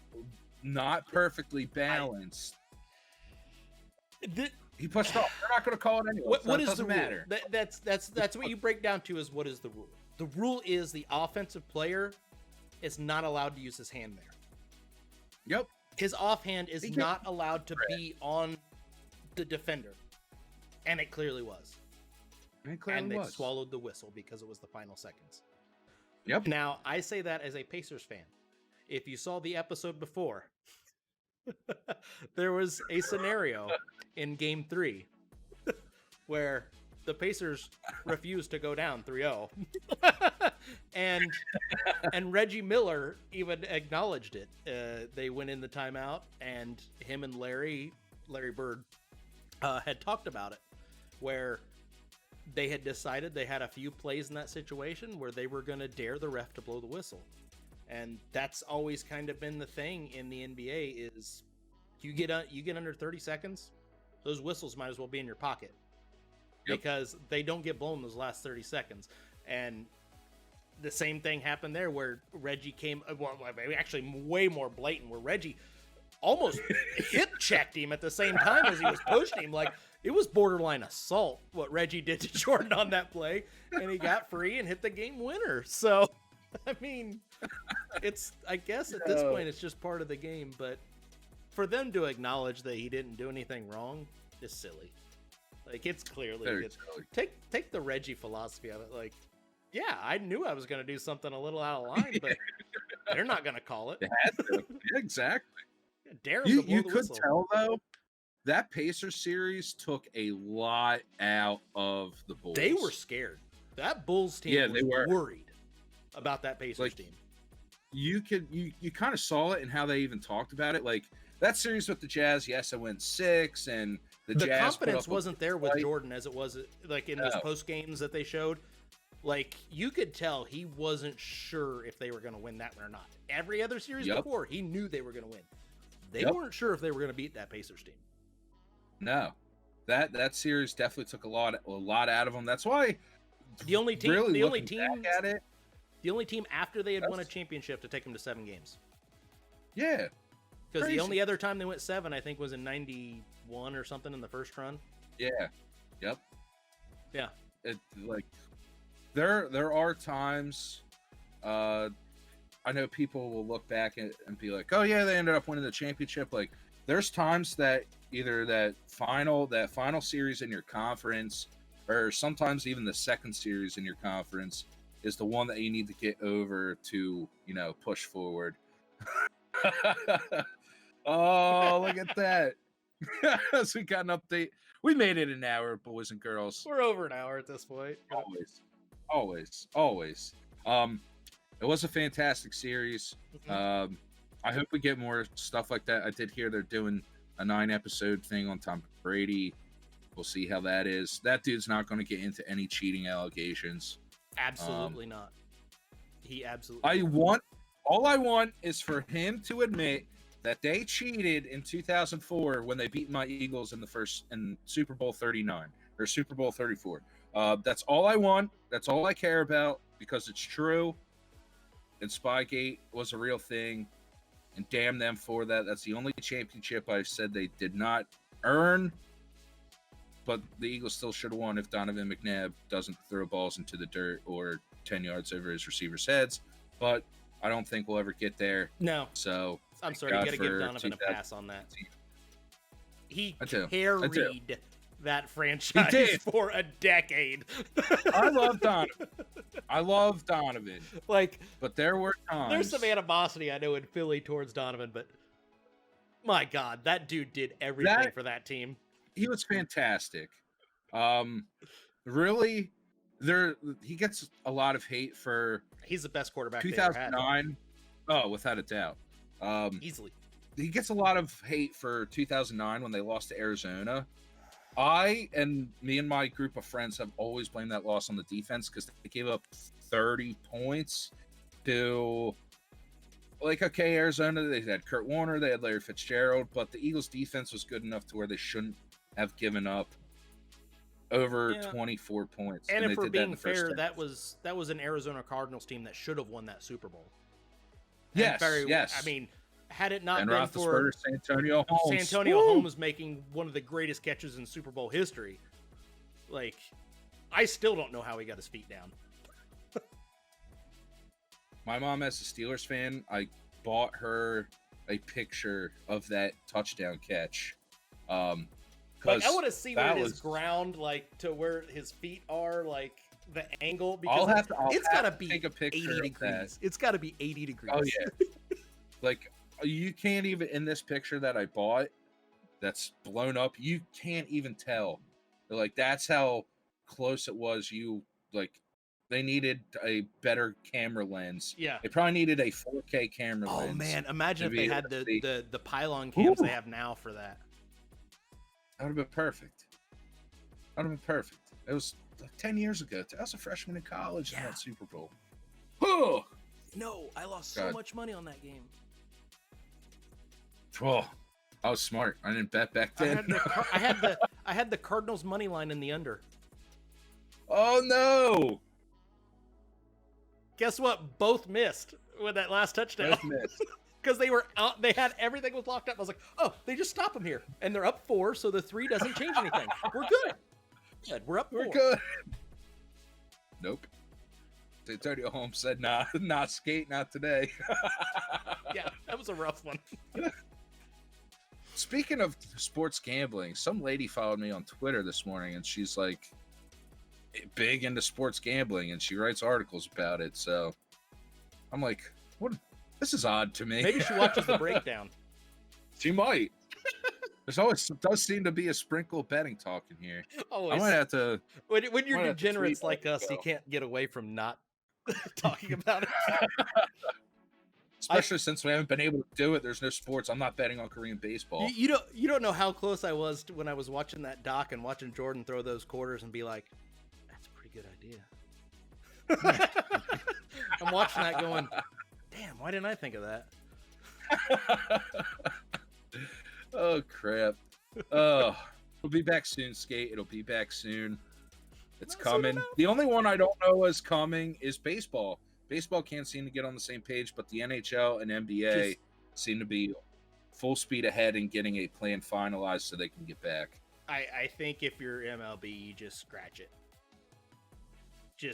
not perfectly balanced. He pushed off. They're not going to call it anyway. What is the matter? That's what you break down to is what is the rule. The rule is the offensive player is not allowed to use his hand there. Yep. His offhand is not allowed to be on the defender. And it clearly was. And they swallowed the whistle because it was the final seconds. Yep. Now, I say that as a Pacers fan. If you saw the episode before, there was a scenario in Game 3 where the Pacers refused to go down 3-0. and Reggie Miller even acknowledged it. They went in the timeout, and him and Larry Bird had talked about it, where they had decided they had a few plays in that situation where they were going to dare the ref to blow the whistle. And that's always kind of been the thing in the NBA is you get under 30 seconds, those whistles might as well be in your pocket. Yep. Because they don't get blown those last 30 seconds. And the same thing happened there where Reggie came, well, actually way more blatant, where Reggie almost hip checked him at the same time as he was pushing him. Like, it was borderline assault what Reggie did to Jordan on that play, and he got free and hit the game winner. So, I mean, I guess at this point it's just part of the game, but for them to acknowledge that he didn't do anything wrong is silly. Like, it's clearly take the Reggie philosophy of it. Like, yeah, I knew I was going to do something a little out of line, but they're not going to call it. They had to. Yeah, exactly. Dare him to blow the could whistle. Tell though, that Pacers series took a lot out of the Bulls. They were scared. That Bulls team was worried about that Pacers team. You kind of saw it in how they even talked about it. Like, that series with the Jazz, yes, it went 6, and the Jazz confidence wasn't there with Jordan as it was like in those post games that they showed. Like, you could tell he wasn't sure if they were going to win that one or not. Every other series before, he knew they were going to win. They weren't sure if they were going to beat that Pacers team. No, that series definitely took a lot out of them. That's why the only team after they had won a championship to take them to 7 games. Yeah, because the only other time they went 7, I think, was in '91 or something in the first run. Yeah. Yep. Yeah. It like there are times. I know people will look back and be like, "Oh yeah, they ended up winning the championship." Like, there's times that either that final series in your conference, or sometimes even the second series in your conference, is the one that you need to get over to, push forward. Oh, look at that. So we got an update. We made it an hour, boys and girls. We're over an hour at this point. Always. It was a fantastic series. I hope we get more stuff like that. I did hear they're doing a 9-episode thing on Tom Brady. We'll see how that is. That dude's not going to get into any cheating allegations. Absolutely not. He absolutely. All I want is for him to admit that they cheated in 2004 when they beat my Eagles in Super Bowl 39 or Super Bowl 34. That's all I want. That's all I care about, because it's true. And Spygate was a real thing, and damn them for that. That's the only championship I said they did not earn, but the Eagles still should have won if Donovan McNabb doesn't throw balls into the dirt or 10 yards over his receivers' heads. But I don't think we'll ever get there. No. So I'm sorry, you got to give Donovan a pass on that. He carried that franchise for a decade. I love Donovan. Like, but there were times. There's some animosity I know in Philly towards Donovan, but my God, that dude did everything for that team. He was fantastic. Really, he gets a lot of hate for. He's the best quarterback. 2009. Oh, without a doubt. Easily. He gets a lot of hate for 2009 when they lost to Arizona. Me and my group of friends have always blamed that loss on the defense, because they gave up 30 points to, okay, Arizona, they had Kurt Warner, they had Larry Fitzgerald, but the Eagles defense was good enough to where they shouldn't have given up over 24 points. And if we're being fair, that was an Arizona Cardinals team that should have won that Super Bowl. Yes. I mean, had it not been for Santonio Holmes making one of the greatest catches in Super Bowl history, like, I still don't know how he got his feet down. My mom, as a Steelers fan, I bought her a picture of that touchdown catch. I want to see where it is ground, to where his feet are, the angle, because it's got to be 80 degrees. It's got to be 80 degrees. Oh yeah. You can't even, in this picture that I bought that's blown up, you can't even tell. That's how close it was. they needed a better camera lens. Yeah. They probably needed a 4K camera lens. Oh man, imagine if they had the pylon cams Ooh. they have now for that. That would have been perfect. That would have been perfect. It was like 10 years ago. I was a freshman in college in that Super Bowl. Oh! No, I lost so much money on that game. Oh, I was smart. I didn't bet back then. I had the Cardinals money line in the under. Oh no! Guess what? Both missed with that last touchdown. Because they were out, they had everything was locked up. I was like, oh, they just stop them here, and they're up 4, so the 3 doesn't change anything. We're good. Good. We're up 4. We're good. Nope. Antonio Holmes said, "Nah, not skate, not today." Yeah, that was a rough one. Speaking of sports gambling, some lady followed me on Twitter this morning, and she's like big into sports gambling, and she writes articles about it. So I'm like, what? This is odd to me. Maybe she watches the breakdown. She might. There's always does seem to be a sprinkle of betting talk in here. Always. I might have to. When you're degenerates like us, you can't get away from not talking about it. Especially since we haven't been able to do it. There's no sports. I'm not betting on Korean baseball. You don't know how close I was when I was watching that doc and watching Jordan throw those quarters and be like, that's a pretty good idea. I'm watching that going, damn, why didn't I think of that? Oh crap. Oh, we'll be back soon, Skate. It'll be back soon. It's coming. The only one I don't know is coming is baseball. Baseball can't seem to get on the same page, but the NHL and NBA seem to be full speed ahead in getting a plan finalized so they can get back. I think if you're MLB, you just scratch it.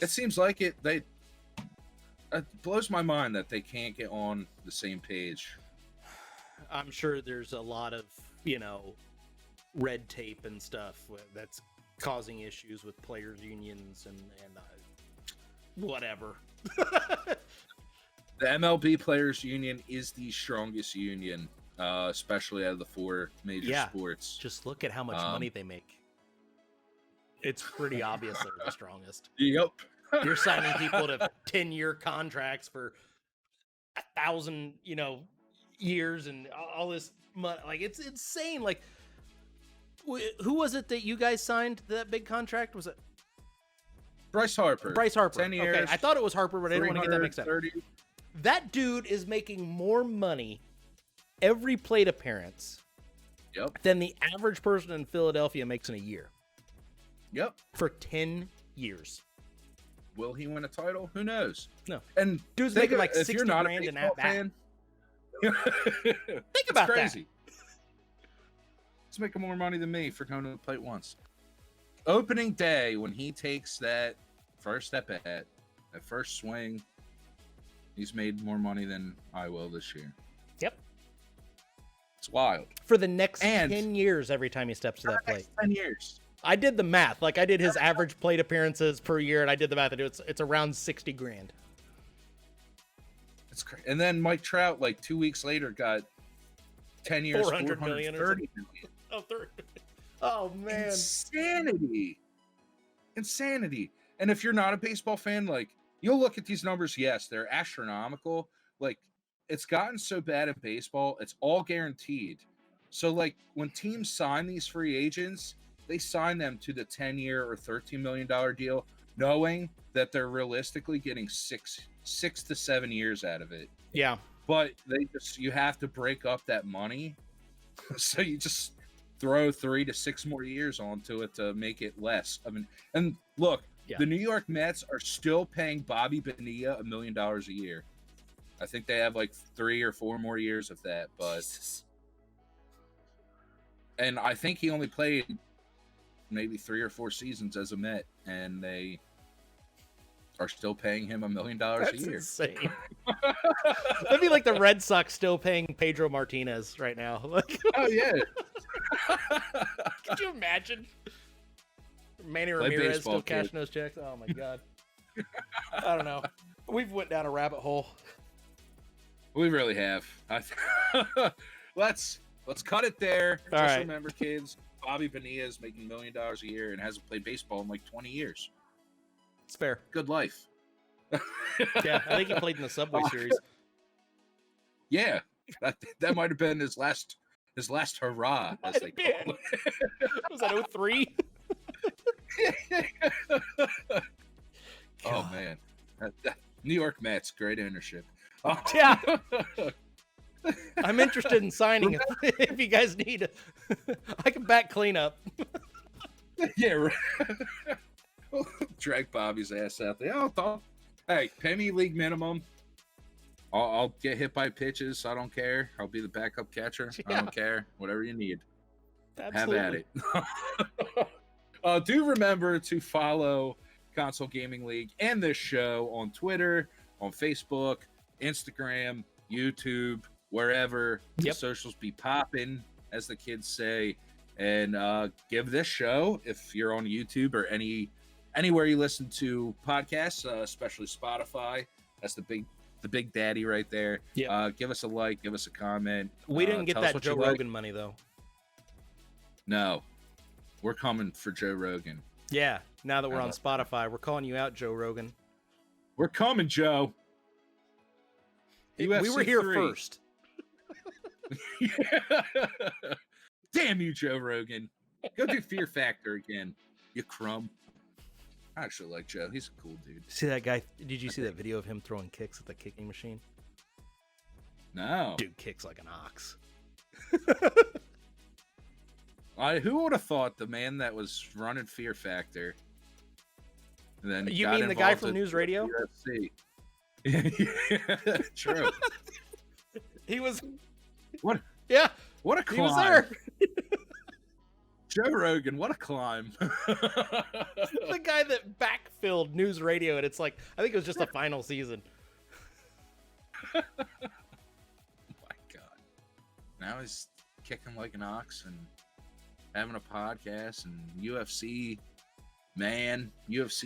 It seems like it. It blows my mind that they can't get on the same page. I'm sure there's a lot of, red tape and stuff that's causing issues with players' unions and whatever. The MLB Players Union is the strongest union, especially out of the 4 major sports. Just look at how much money they make. It's pretty obvious they're the strongest. Yep. You're signing people to 10-year contracts for 1,000, years and all this money. Like, it's insane. Like, who was it that you guys signed that big contract? Was it Bryce Harper? 10 years. Okay. I thought it was Harper, but I didn't want to get that mixed up. That dude is making more money every plate appearance than the average person in Philadelphia makes in a year. Yep. For 10 years. Will he win a title? Who knows? No. And dude's making like 60 grand in that fan. Think about crazy. He's making more money than me for going to the plate once. Opening day, when he takes that first step at that first swing, he's made more money than I will this year. Yep. It's wild. For the next 10 years, every time he steps to that plate. 10 years. I did the math. Like, I did his average plate appearances per year, and I did the math. It's around 60 grand. It's crazy. And then Mike Trout, like 2 weeks later, got 10 years, 400 million. Oh, 30. Oh, man. Insanity. And if you're not a baseball fan, like, you'll look at these numbers. Yes, they're astronomical. Like, it's gotten so bad in baseball, it's all guaranteed. So, like, when teams sign these free agents, they sign them to the 10-year or $13 million deal, knowing that they're realistically getting 6 to 7 years out of it. Yeah. But you have to break up that money. So you just throw 3 to 6 more years onto it to make it less. And look, the New York Mets are still paying Bobby Bonilla $1 million a year. I think they have like 3 or 4 more years of that, but Jesus. And I think he only played maybe 3 or 4 seasons as a Met, and they are still paying him $1 million a year. Insane. That'd be like the Red Sox still paying Pedro Martinez right now. Oh yeah. Could you imagine? Manny Ramirez still cashing those checks. Oh my god. I don't know. We've went down a rabbit hole. We really have. Let's cut it there. All Just right. Remember, kids, Bobby Bonilla is making $1 million a year and hasn't played baseball in like 20 years. It's fair. Good life. Yeah, I think he played in the Subway Series. Yeah, that might have been his last hurrah, as they call it. Was that 03? Oh man, New York Mets, great ownership. Yeah, I'm interested in signing if you guys need. I can back cleanup. Yeah, right. Drag Bobby's ass out there. Hey, pay me league minimum. I'll get hit by pitches. I don't care. I'll be the backup catcher. Yeah. I don't care. Whatever you need. Absolutely. Have at it. Do remember to follow Console Gaming League and this show on Twitter, on Facebook, Instagram, YouTube, wherever. The socials be popping, as the kids say. And give this show, if you're on YouTube or anywhere you listen to podcasts, especially Spotify, that's the big daddy right there. Yeah. Give us a like, give us a comment. We didn't get that Joe Rogan money though. No, we're coming for Joe Rogan. Yeah. Now that we're on Spotify, we're calling you out, Joe Rogan. We're coming, Joe. We were here first. Damn you, Joe Rogan. Go do Fear Factor again, you crumb. I actually like Joe. He's a cool dude. See that guy? Did you see that video of him throwing kicks at the kicking machine? No. Dude kicks like an ox. Who would have thought the man that was running Fear Factor and then you mean the guy from News Radio? UFC. Yeah, true. He was. What? Yeah. What a climb. He was there. Joe Rogan, what a climb. The guy that backfilled News Radio, and it's like, I think it was just the final season. Oh my God. Now he's kicking like an ox and having a podcast and UFC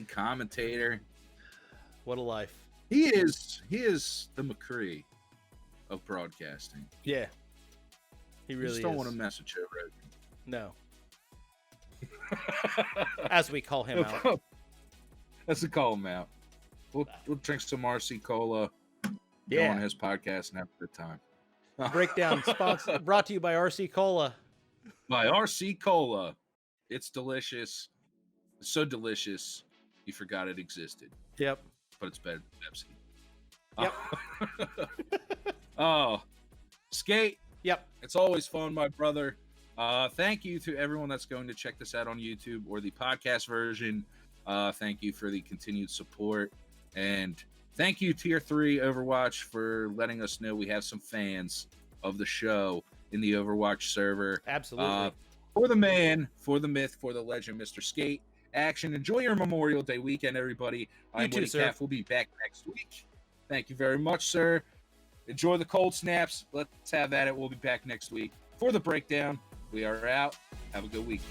commentator. What a life. He is the McCree of broadcasting. Yeah. He really just don't want to mess with Joe Rogan. No. As we call him out. As we call him out. We'll drink some RC Cola. Go on his podcast and have a good time. Breakdown brought to you by RC Cola. By RC Cola. It's delicious. It's so delicious you forgot it existed. Yep. But it's better than Pepsi. Yep. Oh. Skate. Yep. It's always fun, my brother. Thank you to everyone that's going to check this out on YouTube or the podcast version. Thank you for the continued support. And thank you, Tier 3 Overwatch, for letting us know we have some fans of the show in the Overwatch server. Absolutely. For the man, for the myth, for the legend, Mr. Skate. Action. Enjoy your Memorial Day weekend, everybody. I'm Witty Calf. We'll be back next week. Thank you very much, sir. Enjoy the cold snaps. Let's have at it. We'll be back next week for the breakdown. We are out. Have a good week.